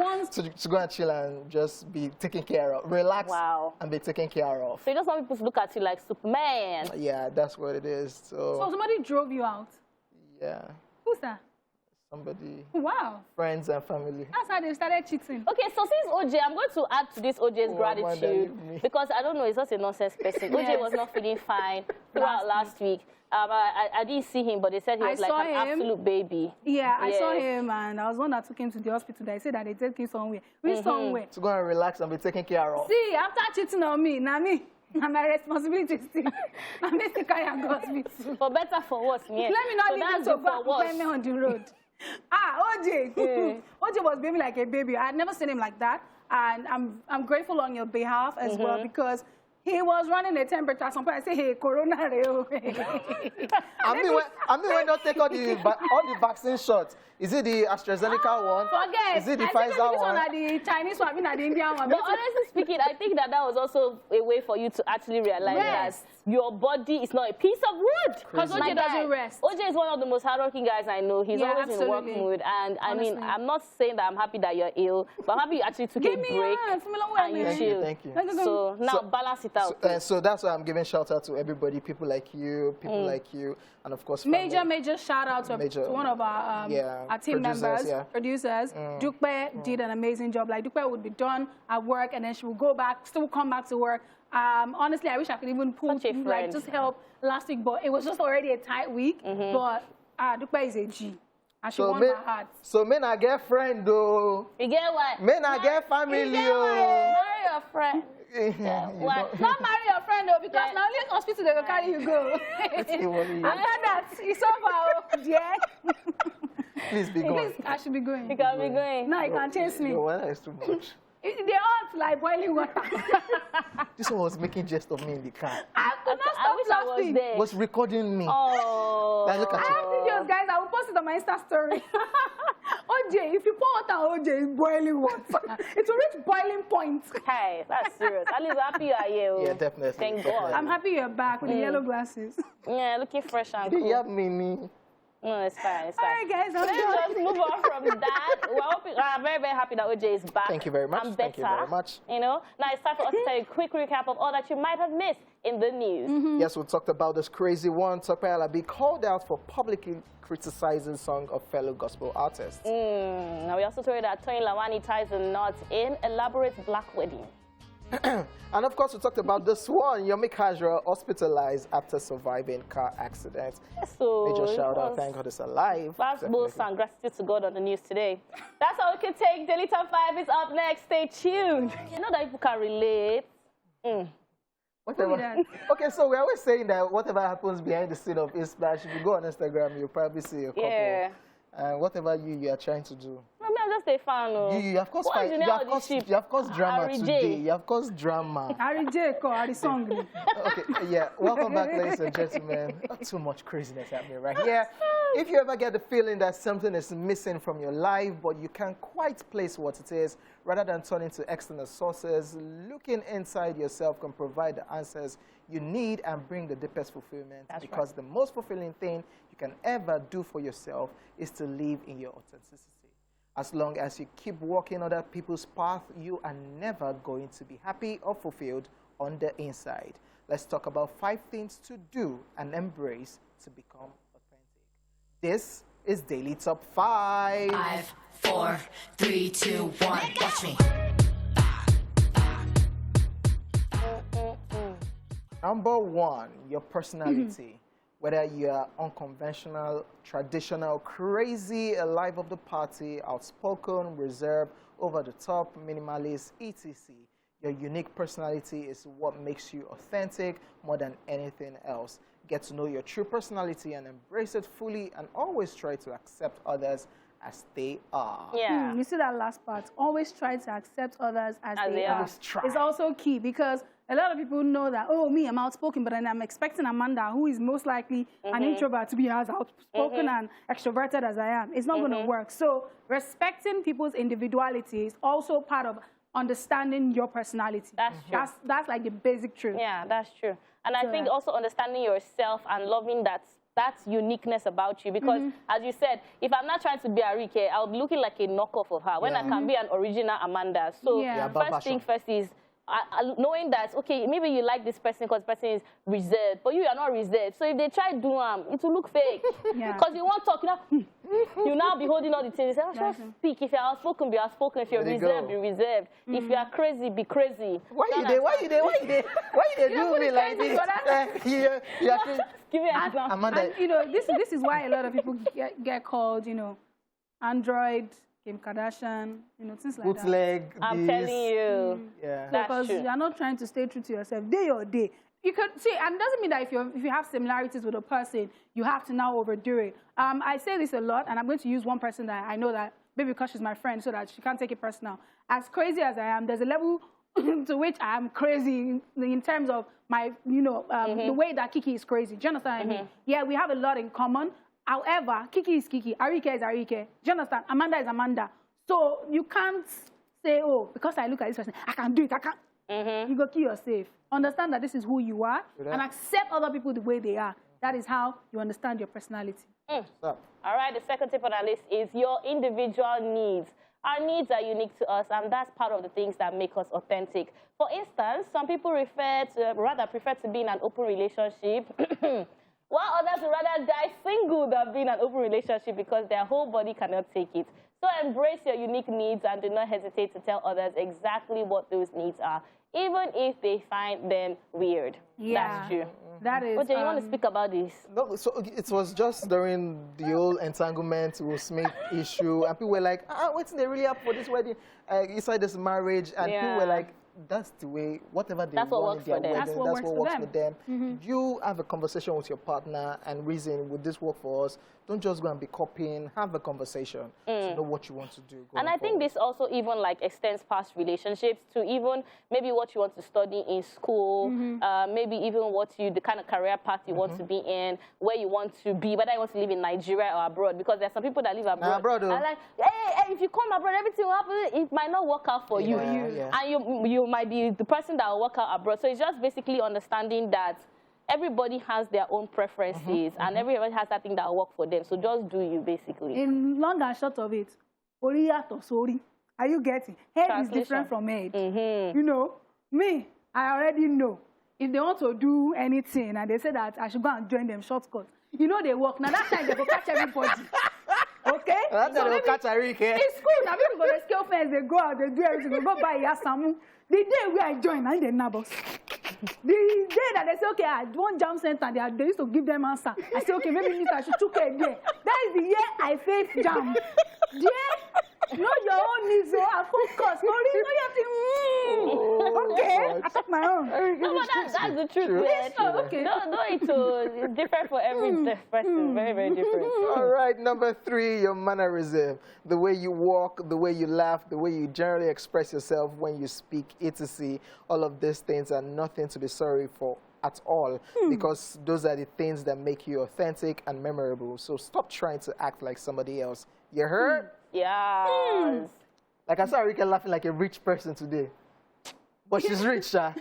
To go and chill and just be taken care of. Relax and be taken care of. So you just want people to look at you like Superman. Yeah, that's what it is. So somebody drove you out? Yeah. Who's that? Somebody. Wow. Friends and family. That's how they started cheating. Okay, so since Hojay, I'm going to add to this Hojay's gratitude because I don't know, he's just a nonsense person. Hojay was not feeling fine throughout last week. I didn't see him, but they said he was like an absolute baby. Yeah, I saw him, and I was one that took him to the hospital. They said that they take him somewhere. Which somewhere? To go and relax and be taken care of. See, after cheating on me, now my responsibility still. I made the car and go hospital. For better, for worse, yeah. Let me not leave him to go me on the road. Hojay. Hojay was behaving like a baby. I had never seen him like that. And I'm grateful on your behalf as well, because he was running a temperature. Some people say, hey, Corona. I mean, when they take all the vaccine shots, is it the AstraZeneca one? Forget. Is it the Pfizer one? The Chinese one, the Indian one. But honestly speaking, I think that was also a way for you to actually realize that your body is not a piece of wood. Because Hojay doesn't rest. Hojay is one of the most hardworking guys I know. He's always in work mood. And I mean, I'm not saying that I'm happy that you're ill, but I'm happy you actually took a break and you chill. Thank you. So now balance it out. So that's why I'm giving shout out to everybody, people like you, and of course, major shout out to one of our team members, producers. Dupe did an amazing job. Like Dupe would be done at work, and then she would still come back to work. Honestly, I wish I could even pull just help last week, but it was just already a tight week. But Dupe is a G. And she won my heart. So men I get friend though. You get what? Men I get family. Marry your friend. Not marry your friend though, because now only hospital they will carry you go. I heard that. It's over, dear. Please be going. I should be going. You can be going. No, you can't chase me. The weather is too much. They're hot like boiling water. This one was making jest of me in the car. I could not stop laughing. Was recording me. Oh. Like, look at I have videos, guys. I will post it on my Insta story. Hojay, if you pour water, Hojay is boiling water. It will reach boiling point. Hey, that's serious. At least happy you are here. Yeah, definitely. Thank God. I'm happy you're back with the yellow glasses. Yeah, looking fresh and cool. You have me. No, it's fine. It's fine. All right, guys. Let's just move on from that. I'm very, very happy that Hojay is back. Thank you very much. I'm better. Thank you very much. You know, now it's time for us to tell you a quick recap of all that you might have missed in the news. Yes, we talked about this crazy one. Tope Alabi called out for publicly criticizing song of fellow gospel artists. Now, we also told you that Tony Lawani ties the knot in elaborate black wedding. And of course, we talked about this one, Yomi Casual, hospitalized after surviving car accident. So major shout out, thank God it's alive. Fast boost and gratitude to God on the news today. That's all we can take. Daily Top 5 is up next. Stay tuned. You know that people can relate. Whatever. Okay, so we're always saying that whatever happens behind the scene of ESplash, if you go on Instagram, you'll probably see a couple. Yeah. whatever you are trying to do. I mean, I'm just a fan. You have caused fight. You have caused drama today. You have caused drama. Ariiyike, Arisong. Okay, yeah. Welcome back, ladies and gentlemen. Not too much craziness happening right here. If you ever get the feeling that something is missing from your life, but you can't quite place what it is, rather than turning to external sources, looking inside yourself can provide the answers you need and bring the deepest fulfillment. Because the most fulfilling thing you can ever do for yourself is to live in your authenticity. As long as you keep walking other people's path, you are never going to be happy or fulfilled on the inside. Let's talk about 5 things to do and embrace to become authentic. This is Daily Top 5. 5, 4, 3, 2, 1. Watch me. Number 1, your personality. Whether you are unconventional, traditional, crazy, a life of the party, outspoken, reserved, over the top, minimalist, etc. Your unique personality is what makes you authentic more than anything else. Get to know your true personality and embrace it fully, and always try to accept others as they are. Yeah. You see that last part? Always try to accept others as they are. It's also key because a lot of people know that, oh, me, I'm outspoken, but then I'm expecting Amanda, who is most likely an introvert, to be as outspoken and extroverted as I am. It's not going to work. So respecting people's individuality is also part of understanding your personality. That's true. That's like the basic truth. Yeah, that's true. And I think also understanding yourself and loving that uniqueness about you, because as you said, if I'm not trying to be Ariiyike, I'll be looking like a knockoff of her when I can be an original Amanda. So first thing first is knowing that, okay, maybe you like this person because the person is reserved, but you are not reserved. So if they try to do it will look fake. Because you won't talk, you now be holding all the things. Just speak. If you're outspoken, be outspoken. If you're reserved, be reserved. If you are crazy, be crazy. Why you do me like this? Give me an example. Amanda. And, this is why a lot of people get called, Android, Kim Kardashian, things like bootleg, that. I'm telling you. Because you're not trying to stay true to yourself day or day. You could see, and it doesn't mean that if you have similarities with a person, you have to now overdo it. I say this a lot, and I'm going to use one person that I know that, maybe because she's my friend, so that she can't take it personal. As crazy as I am, there's a level to which I am crazy in terms of my, the way that Kiki is crazy. Do you understand what I mean? Yeah, we have a lot in common. However, Kiki is Kiki, Ariiyike is Ariiyike. Do you understand? Amanda is Amanda. So you can't say, oh, because I look at this person, I can do it, I can't. You go kill yourself. Understand that this is who you are and accept other people the way they are. That is how you understand your personality. All right, the second tip on our list is your individual needs. Our needs are unique to us, and that's part of the things that make us authentic. For instance, some people prefer to be in an open relationship, while others would rather die single than be in an open relationship because their whole body cannot take it. So embrace your unique needs and do not hesitate to tell others exactly what those needs are, even if they find them weird. That's true. That is. Hojay, you want to speak about this? No, so it was just during the whole entanglement Will Smith issue, and people were like, what's they really up for this wedding? Inside this marriage, and people were like, that's the way, whatever they want in their wedding, that's what works for them. You have a conversation with your partner and reason, would this work for us? Don't just go and be copying. Have a conversation to know what you want to do. And I think this also even extends past relationships to even maybe what you want to study in school, maybe even the kind of career path you want to be in, where you want to be, whether you want to live in Nigeria or abroad, because there are some people that live abroad. And like, hey, if you come abroad, everything will happen. It might not work out for you. And you might be the person that will work out abroad. So it's just basically understanding that everybody has their own preferences and everybody has that thing that will work for them. So just do you, basically. In long and short of it, are you getting? Head is different from head. Me, I already know. If they want to do anything and they say that I should go and join them shortcuts, they work. Now that time they go catch everybody. Okay? That's how they catch Ariiyike. It's cool. Now people go to scale fence, they go out, they do everything, they go buy Yasamu. The day where I join, I didn't know. The day that they say, okay, I want jam center, they used to give them answer. I say, okay, maybe I should took it there. That is the year I failed jam. Know your own needs, so I focus. No, you have to. Okay, I took my own. No, but that's the truth. Yeah. Okay. No, it's different for every person. Very, very different. All right, number 3, your mannerism. The way you walk, the way you laugh, the way you generally express yourself when you speak, etc. All of these things are nothing to be sorry for at all, because those are the things that make you authentic and memorable. So stop trying to act like somebody else. You heard? Yeah. Like I saw Ariiyike laughing like a rich person today. But she's rich, was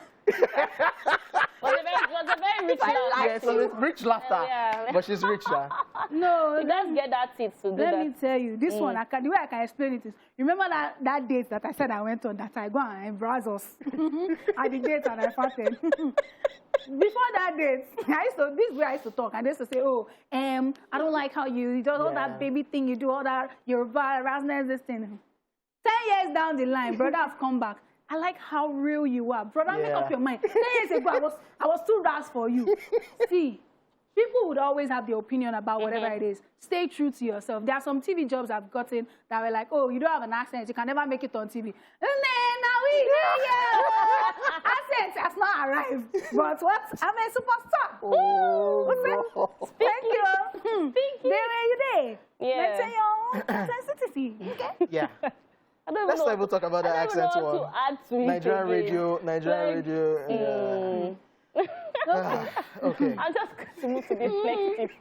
a very rich laugh. Yeah, so it's rich laughter. Yeah. But she's rich, No, You guys get that teeth to do let that. me tell you, this one, the way I can explain it is, remember that date that I said I went on, that I go and embrace us at the date and I fasted. Before that date, this way I used to talk, and they used to say, oh, I don't like how you do all that baby thing, you do all that, your rashness, this thing. 10 years down the line, brother has come back. I like how real you are. Brother, make up your mind. 10 years ago, I was too rash for you. See, people would always have their opinion about whatever it is. Stay true to yourself. There are some TV jobs I've gotten that were like, oh, you don't have an accent, you can never make it on TV. Accent has not arrived. But what? I'm a superstar. Oh, Thank you. Thank you. There you there. Yeah. Maintain your own sensitivity. Okay? Yeah. I don't Let's know. not even talk about that accent I don't know one. what to add to it Nigerian again. radio. Okay. I'm just going to move to the next tip.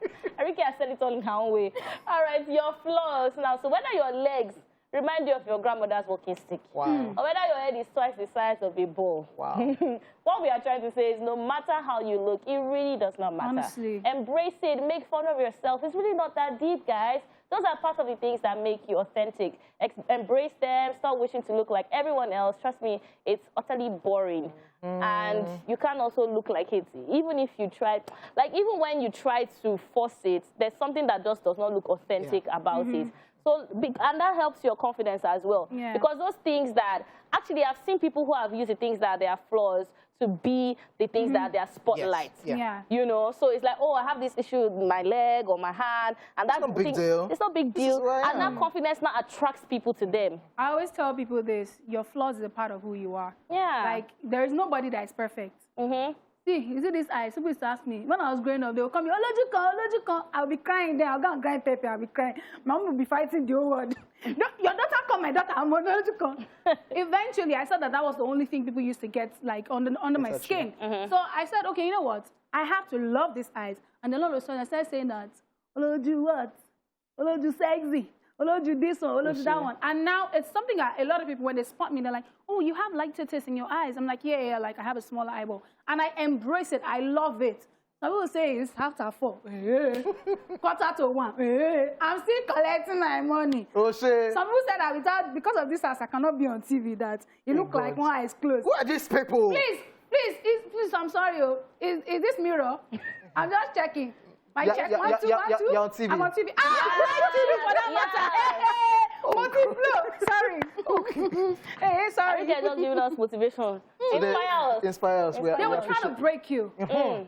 Ariiyike has said it all in her own way. All right, your flaws now. So whether your legs remind you of your grandmother's walking stick, Wow. or whether your head is twice the size of a ball. Wow. What we are trying to say is no matter how you look, it really does not matter. Honestly. Embrace it. Make fun of yourself. It's really not that deep, guys. Those are part of the things that make you authentic. Embrace them. Stop wishing to look like everyone else. Trust me, it's utterly boring. And you can also look like it. Even if you try, like even when you try to force it, there's something that just does not look authentic about it. So, and that helps your confidence as well. Yeah. Because those things that, actually I've seen people who have used the things that are their flaws to be the things that are their spotlights. Yes. Yeah. You know, so it's like, oh, I have this issue with my leg or my hand. And that's no big deal. It's not big This is deal. who I And am. that confidence now attracts people to them. I always tell people this, your flaws is a part of who you are. Yeah. Like, there is nobody that is perfect. See, you see this eyes? People used to ask me, when I was growing up, they would come here, Olojukan. I'll be crying there. I'll go and grind pepper. I'll be crying. Mom will be fighting the whole world. Your daughter come, my daughter, I'm Olojukan. Eventually, I saw that was the only thing people used to get, like, under my skin. So I said, okay, you know what? I have to love these eyes. And then all of a sudden, I started saying that, Oloju what? Oloju sexy. Oloju this one, Oloju that one. And now it's something that a lot of people, when they spot me, they're like, oh, you have lighter taste in your eyes. I'm like, yeah, like I have a smaller eyeball. And I embrace it. I love it. Some people say it's 1:30. 1:45. I'm still collecting my money. Oh, shit. Some people said that because of this house, I cannot be on TV, that you look like one eye is closed. Who are these people? Please, I'm sorry. Is this mirror? I'm just checking. My check, 1, 2, 1, 2. You're on TV. I'm on TV. On TV for that matter. Sorry. Hey, sorry. Ariiyike just giving us motivation. Inspire us. They will try to break you,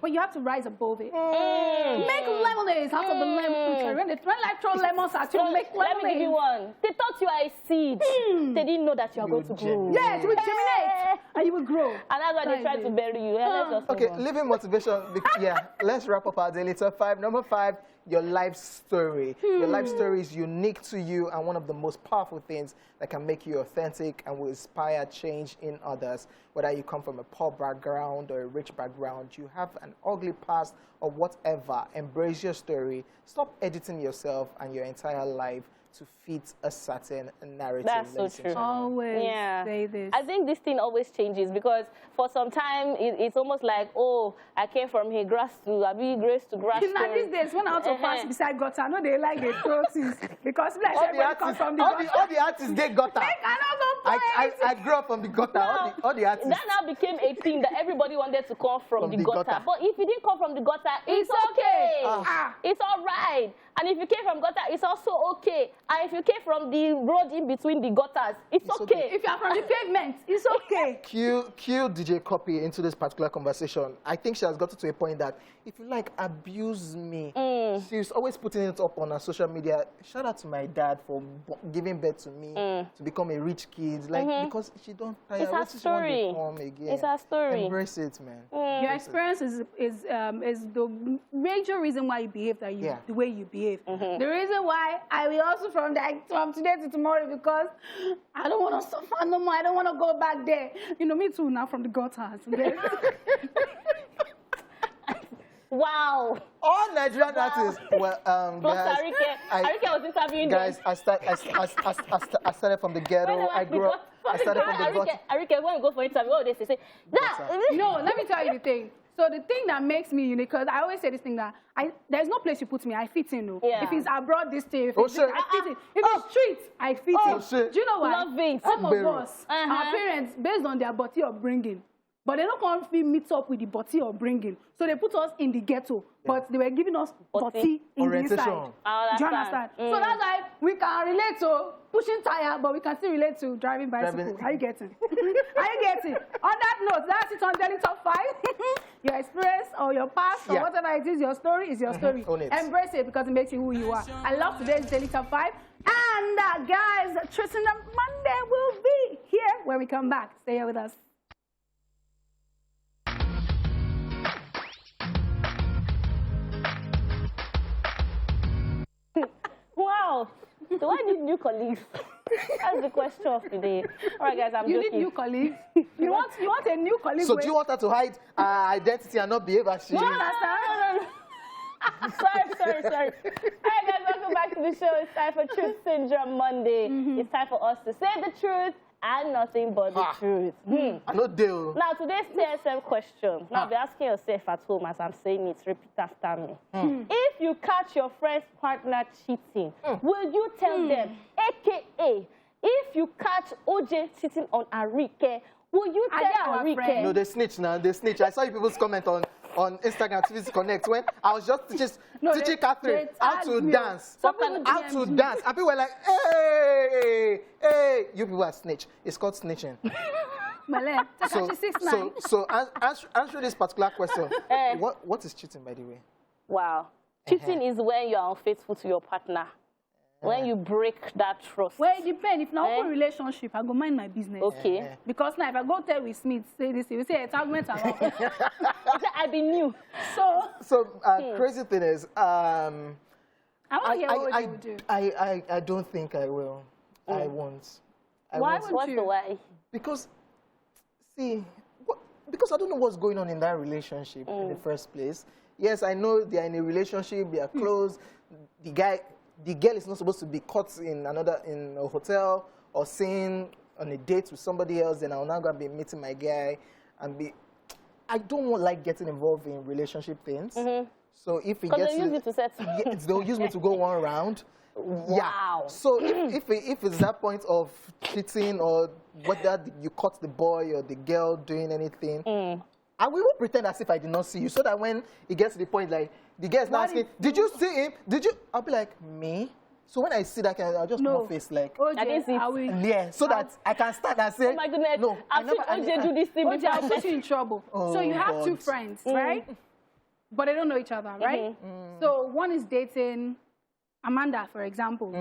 but you have to rise above it. Make lemonade out of the lemon. When life throw lemons at you, make lemonade. Let me give you one. They thought you are a seed. They didn't know that you are going to grow. Yes, you will germinate and you will grow. And that's why they tried to bury you. Yeah, let's just Okay, move on. living motivation. Yeah, let's wrap up our daily top 5. Number 5, your life story. Your life story is unique to you and one of the most powerful things that can make you authentic and will inspire change in others. Whether you come from a poor background or a rich background, you have an ugly past or whatever, embrace your story. Stop editing yourself and your entire life to fit a certain narrative. That's so true. Always say this. I think this thing always changes because for some time it's almost like, oh, I came from here, grass to grace to grass. Now these days, when I also pass beside gutter, I know they like the throats because like everybody comes from the gutter. All the artists, they gutter. I grew up from the gutter. Now, all the artists. That now became a thing that everybody wanted to come from the gutter. But if you didn't come from the gutter, it's okay. It's all right. And if you came from gutter, it's also okay. And if you came from the road in between the gutters, it's okay. If you are from the pavement, it's okay. Cue DJ Copy into this particular conversation. I think she has gotten to a point that if you like abuse me, she's always putting it up on her social media. Shout out to my dad for giving birth to me to become a rich kid. Like because she don't tire. It's her story. It's her story. Embrace it, man. Your experience is the major reason why you behave the way you behave. The reason why I will also from today to tomorrow because I don't want to suffer no more. I don't want to go back there. You know, me too now from the gutters. Wow. All Nigerian artists. Well, Plus guys, Ariiyike was interviewing guys, I started from the ghetto. I grew up. I started from the gutter. Ariiyike, when you go for interview, all they say, no, let me tell you the thing. So the thing that makes me unique, because I always say this thing that there's no place you put me, I fit in. No. Yeah. If it's abroad, this thing, if it's I fit in. If it's street, I fit in. Shit. Do you know why? Love it. Some of us, our parents, based on their body upbringing, but they don't come meet up with the body upbringing. So they put us in the ghetto, but they were giving us body in the inside. Do you understand? So that's why we can relate to pushing tire, but we can still relate to driving bicycle. Are you getting? Are you getting? On that note, that's it on Daily Top 5. Your experience or your past or whatever it is, your story is your story. Embrace it because it makes you who you are. I love today's Daily Top 5. And guys, Tristan Monday will be here when we come back. Stay here with us. Wow. Do I need new colleagues? That's the question of today. All right, guys, I'm joking. You need new colleagues. You want a new colleague. So do you want her to hide her identity and not behave as she is? No. Sorry. All right, guys, welcome back to the show. It's time for Truth Syndrome Monday. It's time for us to say the truth and nothing but the truth. I know deal. Now, today's TSM question. Now, be asking yourself at home as I'm saying it. Repeat after me. If you catch your friend's partner cheating, will you tell them? AKA, if you catch Hojay cheating on Ariiyike, will you tell Ariiyike? No, they snitch now. They snitch. I saw you people's comment on Instagram TV Connect when I was just teaching Catherine how to dance. How to dance. And people were like, hey, you people are snitch. It's called snitching. So answer this particular question. What is cheating, by the way? Wow. Cheating is when you are unfaithful to your partner. When you break that trust. Well, it depends. If not open relationship, I go mind my business. Okay. Because now if I go tell with Smith, say this, we say entanglement around. I be new. So crazy thing is, I want to hear what you would do. I don't think I will. I won't. Why won't you? Why? Because, because I don't know what's going on in that relationship in the first place. Yes, I know they are in a relationship, they are close. The girl is not supposed to be caught in a hotel or seen on a date with somebody else. Then I'm not going to be meeting my guy and I don't like getting involved in relationship things. So if it gets they'll use you to settle. They'll use me to go one round. Wow. Yeah. So if it's that point of cheating or whether you caught the boy or the girl doing anything, I will pretend as if I did not see you, so that when it gets to the point, like, the girl is not asking, did you see him? Did you? I'll be like, me? So when I see that, I'll just put my face like, Hojay, so that I can start and say, oh my goodness, no, I've seen Hojay do this thing before. I'll put you in trouble. So you have two friends, right? But they don't know each other, right? So one is dating Amanda, for example.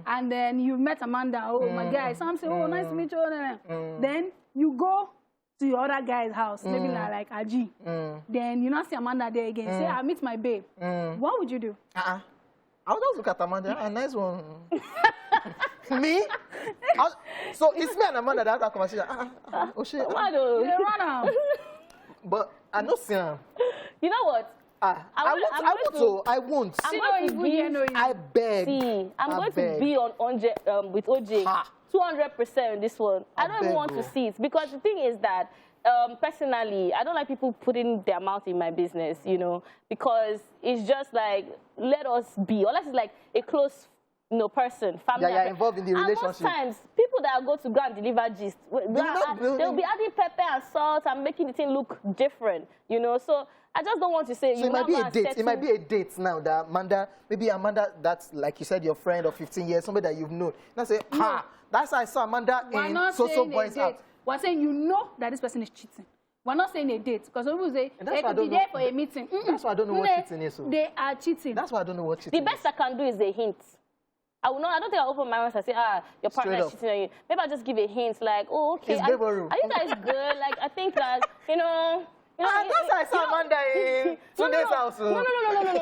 And then you met Amanda, oh, my guy. Some say, oh, nice to meet you. Then you go to your other guy's house, maybe like Aji. Then you not see Amanda there again. Say, I meet my babe. What would you do? I'll just look at Amanda. A nice one. Me? So it's me and Amanda that have that conversation. Oh shit. Run out. But I don't see him. You know what? I won't. I beg. See, I'm going to be on with Hojay 200% in this one. I don't even want to see it because the thing is that personally, I don't like people putting their mouth in my business, you know, because it's just like, let us be. Unless it's like a close person, family. Yeah, involved in the relationship. And most times, people that go to go and deliver gist, they'll be adding pepper and salt and making the thing look different, you know. So I just don't want to say. So it might be a date. It might be a date now that Amanda, that's like you said, your friend of 15 years, somebody that you've known. Now say, that's how I saw Amanda in so boys out. We're saying you know that this person is cheating. We're not saying a date because some people say they could be there for a meeting. That's why I don't know what cheating is. They are cheating. That's why I don't know what cheating is. The best I can do is a hint. I don't think I'll open my mouth and say, your partner is cheating on you. Maybe I'll just give a hint, like, oh, okay. Are you guys good? Like, I think that, you know. That's how I saw Amanda in today's house. No,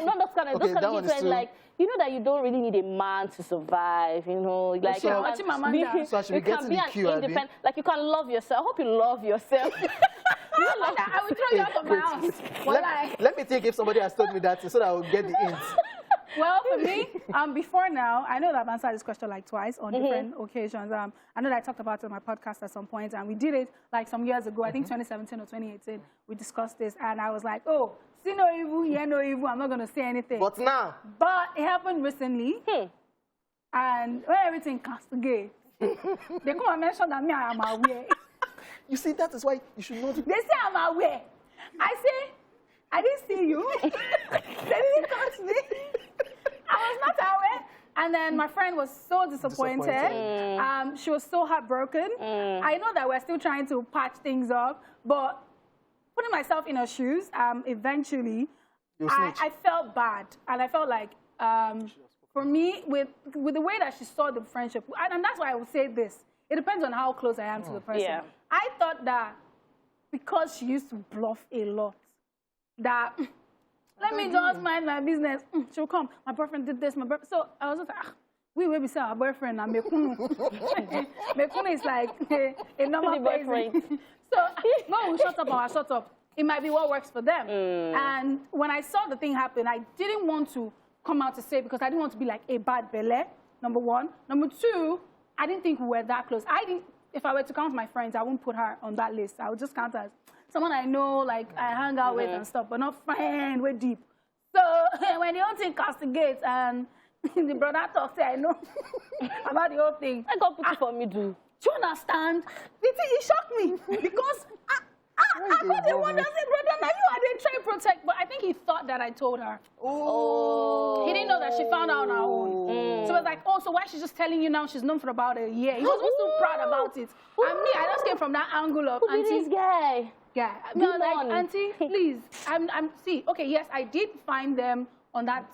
not those kind of hints. Like, you know that you don't really need a man to survive, you know. Like, so I should be getting the cue, independent. Like, you can love yourself. I hope you love yourself. I will throw you out of my house. Let me think if somebody has told me that so that I will get the hints. Well, for me, before now, I know that I've answered this question like twice on different occasions. I know that I talked about it on my podcast at some point, and we did it like some years ago, I think 2017 or 2018, we discussed this, and I was like, oh, see no evil, hear no evil, I'm not going to say anything. But now? But it happened recently, and when everything castigates, they come and mention that me, I am aware. You see, that is why you should know. They say I'm aware. I say, I didn't see you. They didn't touch me. I was not aware. And then my friend was so disappointed. She was so heartbroken. I know that we're still trying to patch things up, but putting myself in her shoes, eventually, I felt bad. And I felt like, for me, with the way that she saw the friendship, and that's why I would say this, it depends on how close I am to the person. Yeah. I thought that because she used to bluff a lot, that let me just mind my business. She'll come. My boyfriend did this. My boyfriend. So I was just like, we will be saying our boyfriend and Mekunu. Mekunu is like a normal boyfriend. So no, we shut up or I shut up. It might be what works for them. And when I saw the thing happen, I didn't want to come out to say because I didn't want to be like a bad belle. Number one. Number two, I didn't think we were that close. If I were to count my friends, I wouldn't put her on that list. I would just count as someone I know, like I hang out with and stuff, but not friend, we're deep. So when the whole thing castigates and the brother talks, I know about the whole thing. I got put it for me, do. Do you understand? It shocked me because I got the one that said, brother, now you are the trying to protect. But I think he thought that I told her. Oh. He didn't know that she found out on her own. So it was like, oh, so why she's just telling you now she's known for about a year? He wasn't so proud about it. And me, I just came from that angle of, auntie. This guy? Yeah. No, like, auntie, please. See, okay, yes, I did find them on that,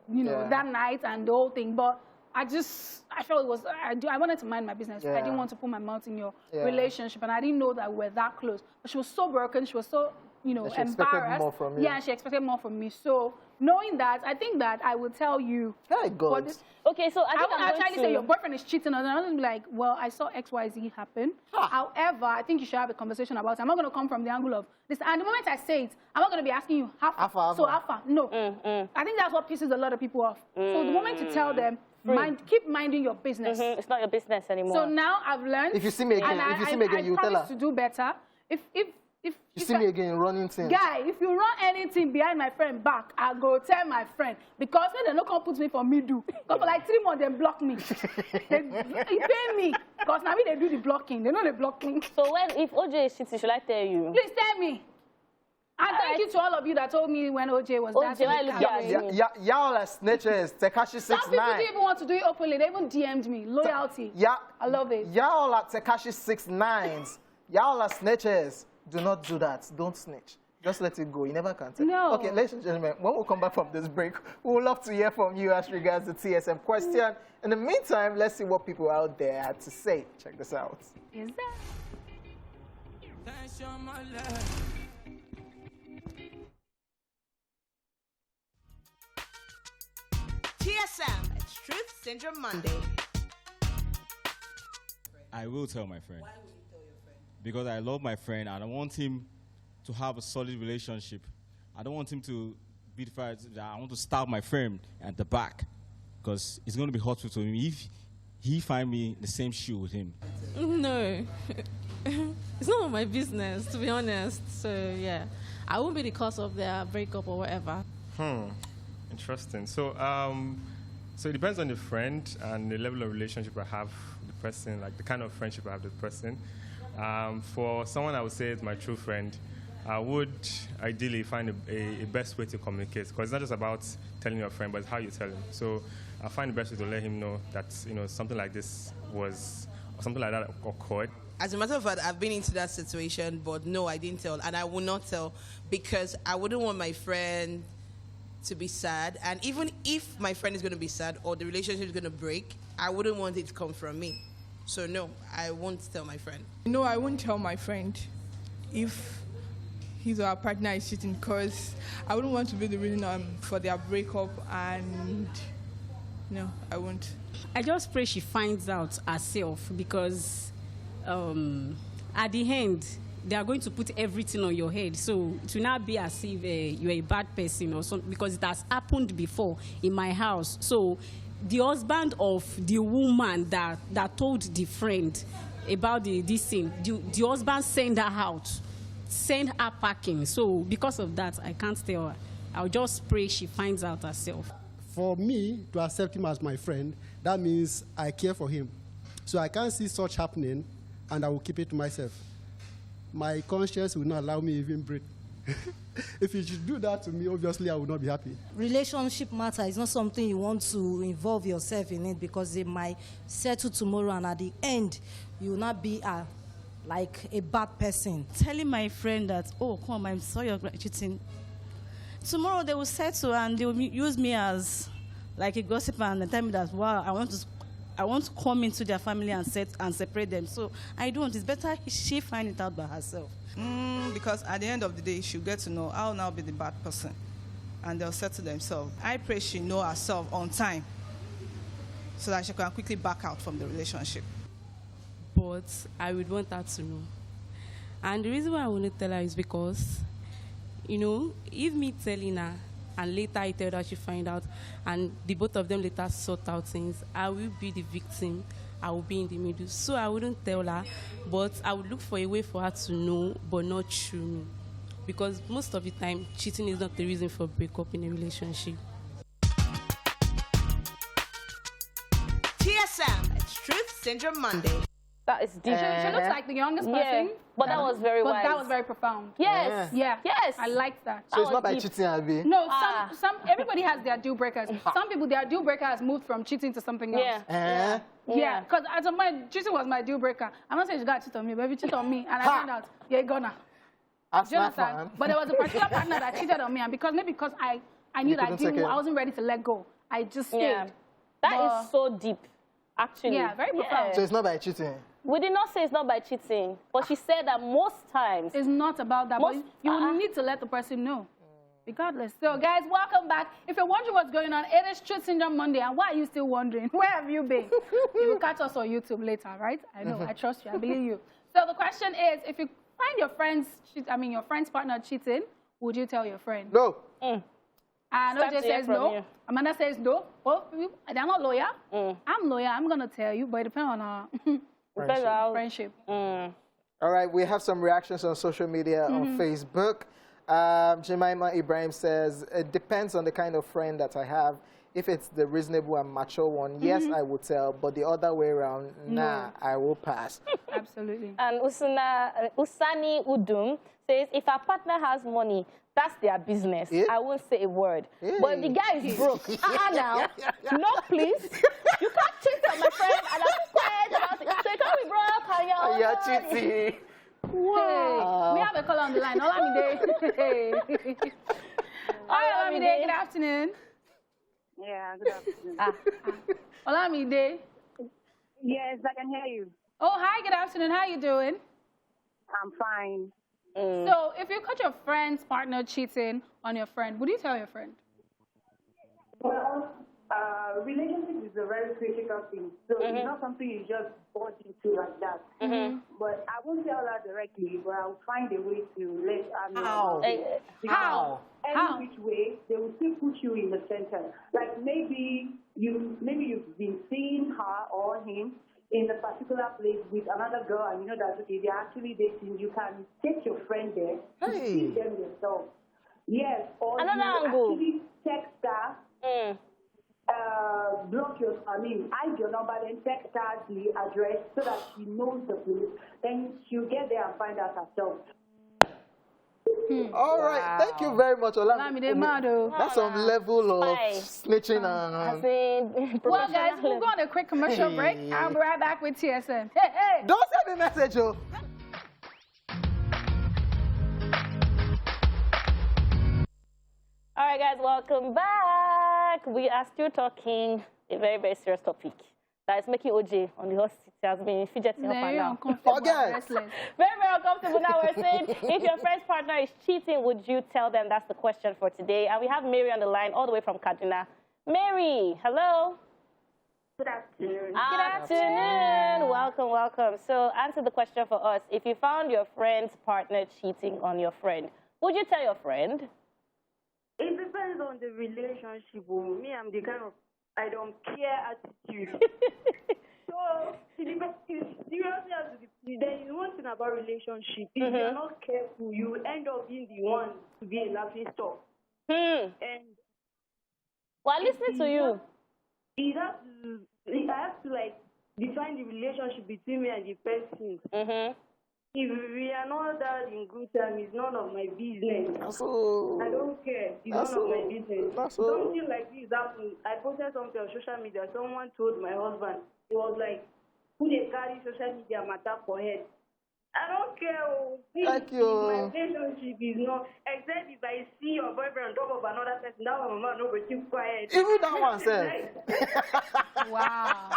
you know, that night and the whole thing, but I felt it was, I wanted to mind my business. I didn't want to put my mouth in your relationship, and I didn't know that we were that close. But she was so broken, she was so, you know, she embarrassed. More from you. Yeah, she expected more from me. So knowing that, I think that I would tell you. Hey, God. Okay, so I would actually say your boyfriend is cheating on you. I would be like, well, I saw XYZ happen. However, I think you should have a conversation about it. I'm not going to come from the angle of this. And the moment I say it, I'm not going to be asking you, Alpha. No. I think that's what pisses a lot of people off. So the moment you tell them, keep minding your business. It's not your business anymore. So now I've learned. If you see me again, you tell her. To do better. If you see me again running things. Guy, if you run anything behind my friend back, I go tell my friend. Because when they don't come put me for me do. Because for like 3 months, they block me. They pay me. Because now they do the blocking. They know the blocking. So if Hojay is cheating, should I tell you? Please tell me. And thank you to all of you that told me when Hojay was y'all are snitches. Tekashi 69. Some people didn't even want to do it openly. They even DM'd me. Loyalty. I love it. Y'all are Tekashi 69s. Y'all are snitches. Do not do that. Don't snitch. Just let it go. You never can tell. No. Okay, ladies and gentlemen, when we come back from this break, we would love to hear from you as regards the TSM question. In the meantime, let's see what people out there had to say. Check this out. Is that? TSM, it's Truth Syndrome Monday. I will tell my friend. Why will you tell your friend? Because I love my friend and I want him to have a solid relationship. I don't want him to be the fact that I want to stab my friend at the back because it's going to be hurtful to him if he find me in the same shoe with him. No. It's none of my business, to be honest. So, yeah. I won't be the cause of their breakup or whatever. Interesting. So, So it depends on the friend and the level of relationship I have with the person, like the kind of friendship I have with the person. For someone I would say is my true friend, I would ideally find a best way to communicate, because it's not just about telling your friend, but it's how you tell him. So I find the best way to let him know that something like this was, or something like that occurred. As a matter of fact, I've been into that situation, but no, I didn't tell, and I will not tell, because I wouldn't want my friend to be sad. And even if my friend is going to be sad or the relationship is going to break, I wouldn't want it to come from me. So no, I won't tell my friend. No, I won't tell my friend if his or her partner is cheating, because I wouldn't want to be the reason for their breakup, and no, I won't. I just pray she finds out herself, because at the end, they are going to put everything on your head. So it will not be as if you're a bad person or something, because it has happened before in my house. So the husband of the woman that told the friend about this thing, the husband sent her out, send her packing. So because of that, I can't tell her. I'll just pray she finds out herself. For me to accept him as my friend, that means I care for him. So I can't see such happening, and I will keep it to myself. My conscience will not allow me even breathe. If you should do that to me, obviously I will not be happy. Relationship matter is not something you want to involve yourself in it, because they might settle tomorrow, and at the end, you will not be like a bad person. Telling my friend that, oh, come on, I'm sorry you're cheating. Tomorrow they will settle and they will use me as like a gossip and tell me that, wow, I want to come into their family and separate them. So I don't. It's better she find it out by herself. Because at the end of the day, she'll get to know I'll now be the bad person, and they'll settle themselves. I pray she know herself on time, so that she can quickly back out from the relationship. But I would want her to know. And the reason why I want to tell her is because, if me telling her and later I tell her she find out, and the both of them later sort out things, I will be the victim. I will be in the middle. So I wouldn't tell her, but I would look for a way for her to know, but not through me. Because most of the time, cheating is not the reason for breakup in a relationship. TSM, it's Truth Syndrome Monday. That is deep. She looks like the youngest person. But that was very wise. But that was very profound. Yes. Yeah. Yes. I liked that. So it's not by cheating, Abby? No, everybody has their deal breakers. Some people, their deal breaker has moved from cheating to something else. Yeah. Because cheating was my deal breaker. I'm not saying you got to cheat on me, but if you cheat on me and I find out, you're gonna. That's not fun. But there was a particular partner that cheated on me, and because I knew that I wasn't ready to let go, I just stayed. Yeah. That is so deep, actually. Yeah, very profound. So it's not by cheating? We did not say it's not by cheating, but she said that most times. It's not about that, but you need to let the person know, regardless. So, guys, welcome back. If you're wondering what's going on, it is Truth Syndrome Monday, and why are you still wondering? Where have you been? You will catch us on YouTube later, right? I know, I trust you, I believe you. So the question is, if you find your friend's partner cheating, would you tell your friend? No. And Hojay says no. Amanda says no. Both of you, they're not loyal. I'm loyal. I'm going to tell you, but it depends on our friendship. All right, we have some reactions on social media on Facebook. Jemima Ibrahim says, it depends on the kind of friend that I have. If it's the reasonable and mature one, yes, I will tell. But the other way around, nah, I will pass. Absolutely. And Usani Udum says, if our partner has money, that's their business. I won't say a word. But if the guy is broke, now, no, please. You can't cheat on my friend, and I'm quiet about it. So you can't be broke, and you're cheating. Wow. We have a call on the line. Olamide. Hi, Olamide. Good afternoon. Yeah, good afternoon. Olamide. Yes, I can hear you. Oh, hi, good afternoon. How are you doing? I'm fine. So, if you caught your friend's partner cheating on your friend, would you tell your friend? Well, relationship is a very critical thing. So, it's not something you just bought into like that. But I won't tell her directly, but I'll find a way to let her know. How? Any which way, they will still put you in the center. Like maybe you've been seeing her or him in a particular place with another girl, and you know that okay, they're actually dating. You can take your friend there to see them yourself. Yes, or another you angle. actually text her hide your number, then text her the address so that she knows the place. Then she'll get there and find out herself. All right, thank you very much, That's some level of snitching and. Well, guys, we'll go on a quick commercial break. I'll be right back with TSM. Hey! Don't send me a message, oh. All right, guys, welcome back. We are still talking a very, very serious topic that is making Hojay on the hot seat. Has been fidgeting up and down. Very, very uncomfortable. Now we're saying, if your friend's partner is cheating, would you tell them? That's the question for today. And we have Mary on the line, all the way from Kaduna. Mary, hello. Good afternoon. Good afternoon. Welcome, welcome. So answer the question for us. If you found your friend's partner cheating on your friend, would you tell your friend? It depends on the relationship. Me, I'm the kind of I don't care attitude. So it seriously has to be. There is one thing about relationship. If you're not careful, you will end up being the one to be a laughing stock. And well, listening to you. I have to like define the relationship between me and the person. If we are not that in good time, it's none of my business. I don't care. It's none of my business. Something like this happened. I posted something on social media. Someone told my husband, he was like, who they carry social media matter for head? I don't care. Thank you. My relationship is not, except if I see your boyfriend on top of another person, that one, mama, no, but keep quiet. Even that one, self. Wow.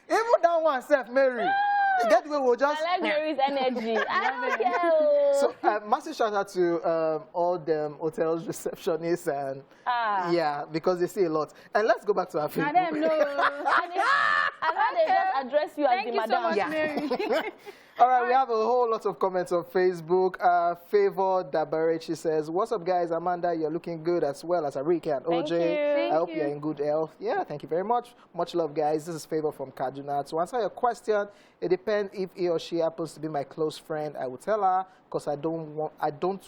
Even that one, self, Mary. Get away, we'll just. I like Mary's energy. I don't care. So, massive shout out to all them hotels receptionists and yeah, because they see a lot. And let's go back to our Facebook. I don't know. And how they just address you as the madam. Thank you so much, Mary. All right, we have a whole lot of comments on Facebook. Favor Dabarechi says, what's up, guys? Amanda, you're looking good as well as Ariiyike and Hojay. I hope you're in good health. Yeah, thank you very much. Much love, guys. This is Favor from Kaduna. To answer your question, it depends if he or she happens to be my close friend. I will tell her because I don't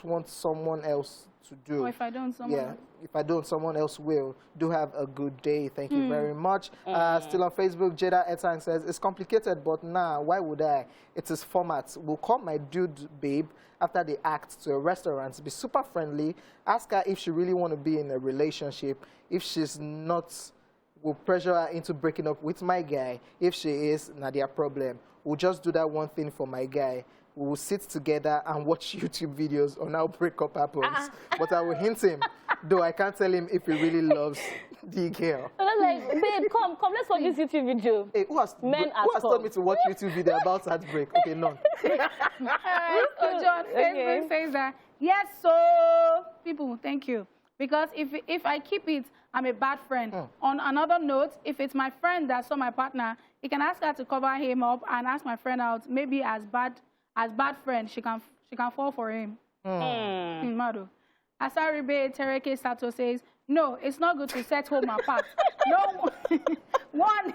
want someone else to do. Or if I don't, someone else. If I don't, someone else will. Do have a good day. Thank you very much. Still on Facebook, Jada Etang says, it's complicated, but nah, why would I? It's his format. We'll call my dude babe after they act to a restaurant. Be super friendly. Ask her if she really want to be in a relationship. If she's not, we'll pressure her into breaking up with my guy. If she is, not their problem. We'll just do that one thing for my guy. We will sit together and watch YouTube videos on how breakup happens. But I will hint him, though I can't tell him if he really loves the girl. And I'm like, babe, come, let's watch this YouTube video. Hey, who has told me to watch YouTube video about heartbreak? Okay, none. John Facebook says that, yes, so people, thank you. Because if I keep it, I'm a bad friend. On another note, if it's my friend that saw my partner, he can ask her to cover him up and ask my friend out, maybe as bad friend, she can fall for him. Mado. Asaribe Tereke Sato says, no, it's not good to set home apart. No, one,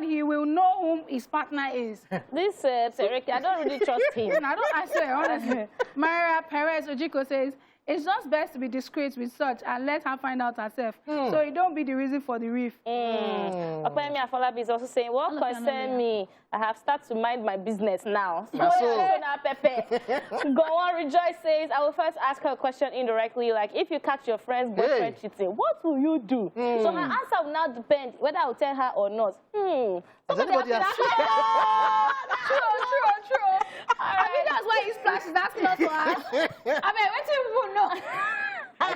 he will know whom his partner is. This Tereke, I don't really trust him. I swear, honestly. Maria Perez Ojiko says, it's just best to be discreet with such and let her find out herself. So it don't be the reason for the reef. Opeyemi Afolabi is also saying, what concern me? I have started to mind my business now. So, Go on, Rejoice says, I will first ask her a question indirectly, like, if you catch your friend's boyfriend cheating, what will you do? So her answer will now depend whether I will tell her or not. Has anybody asked you? True. I mean, that's why ESplash is asking us to ask. I mean, what do you know?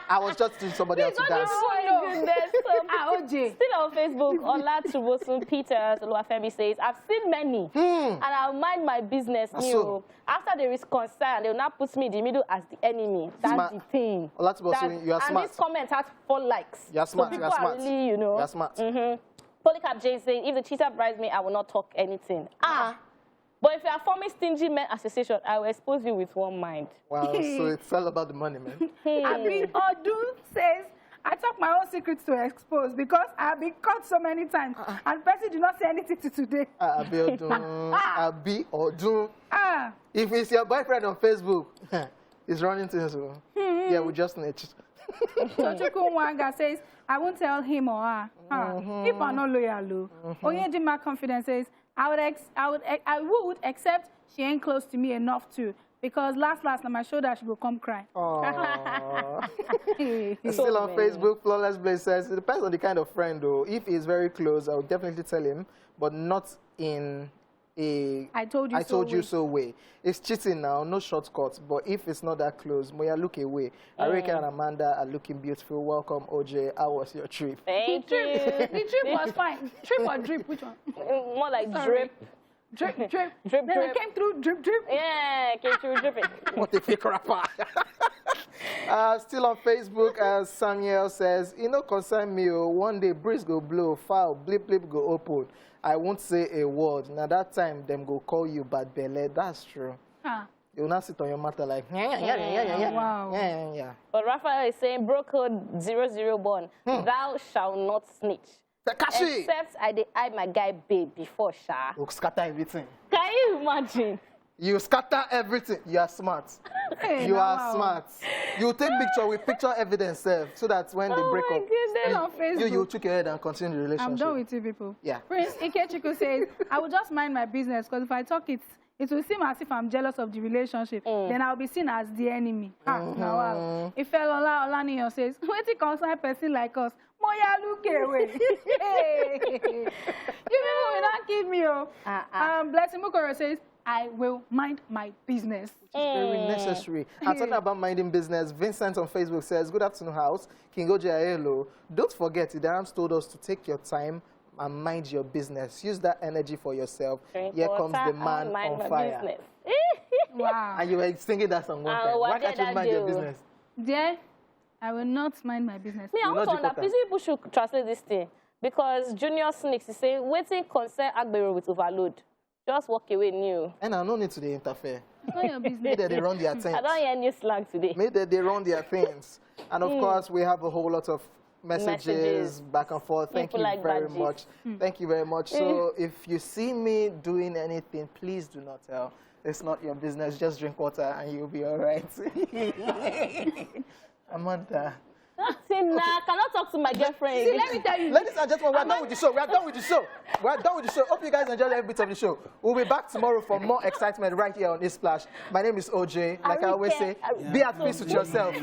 I was just doing somebody else to dance. Oh my goodness. Still on Facebook, Ola Tubosun Peter Oluwafemi says, I've seen many, and I'll mind my business. After there is concern, they will not put me in the middle as the enemy. That's the thing. Ola Tubosun, you are smart. And this comment has 4 likes. You're smart. So people are really, You're smart. Polycarp J saying, if the cheater bribes me, I will not talk anything. But if you are forming stingy men association, I will expose you with one mind. Wow, so it's all about the money, man. I mean, Odu says, I talk my own secrets to expose because I've been caught so many times and person did not say anything to today. Abi Odun. If it's your boyfriend on Facebook, he's running things. Yeah, we just need Tochukwu Wanga says, I won't tell him or her. If I'm not loyal. Onyejima Confidence says, I would, except she ain't close to me enough to. Because last on my shoulder, she will come cry. Still on Facebook, Flawless Blaze says, it depends on the kind of friend, though. If he's very close, I would definitely tell him, but not in a I told you so way. It's cheating now, no shortcuts, but if it's not that close, Moya, look away. Ariiyike and Amanda are looking beautiful. Welcome, Hojay. How was your trip? Thank you. The trip was fine. Trip or drip? Which one? More like drip. Drip. Drip. I came through drip. Yeah, came through dripping. What a fake rapper. Still on Facebook, Samuel says, concern me, one day breeze go blow, foul, blip go open. I won't say a word. Now that time, them go call you bad belly. That's true. You'll not sit on your matter like, Wow. Yeah. But Raphael is saying, bro code 001, thou shalt not snitch. Except I my guy babe before Sha. You scatter everything. Can you imagine? You scatter everything. You are smart. You are smart. You take picture with picture evidence so that when they break up, you took your head and continue the relationship. I'm done with you people. Yeah. Prince Ikechukwu says, I will just mind my business because if I talk it will seem as if I'm jealous of the relationship. Then I'll be seen as the enemy. Wow. Ifelola Olaniyan says, wetin concern person like us? Moya look away. You people will not give me. Blessing Mukoro says, I will mind my business. Which is very necessary. I'm talking about minding business. Vincent on Facebook says, good afternoon, house. King Hojay, hello. Don't forget, Idarams told us to take your time and mind your business. Use that energy for yourself. Here comes the man on fire. Wow. And you were singing that song one time. Why can't you mind your business? Dear, I will not mind my business. Me, I want to understand. People should translate this thing. Because Junior Snakes is saying, waiting concern Agbero with overload. Just walk away new. And I don't need to interfere. It's not your business. Maybe they run their things. I don't hear any slang today. Maybe they run their things. And of course, we have a whole lot of messages back and forth. Thank you very much. Thank you very much. So if you see me doing anything, please do not tell. It's not your business. Just drink water and you'll be all right. Amanda. See, nah, I cannot talk to my girlfriend. See, let me tell you. Ladies and gentlemen, we're done with the show. We're done with the show. Hope you guys enjoyed every bit of the show. We'll be back tomorrow for more excitement right here on ESplash. My name is Hojay. Like I always say, be at peace with yourself.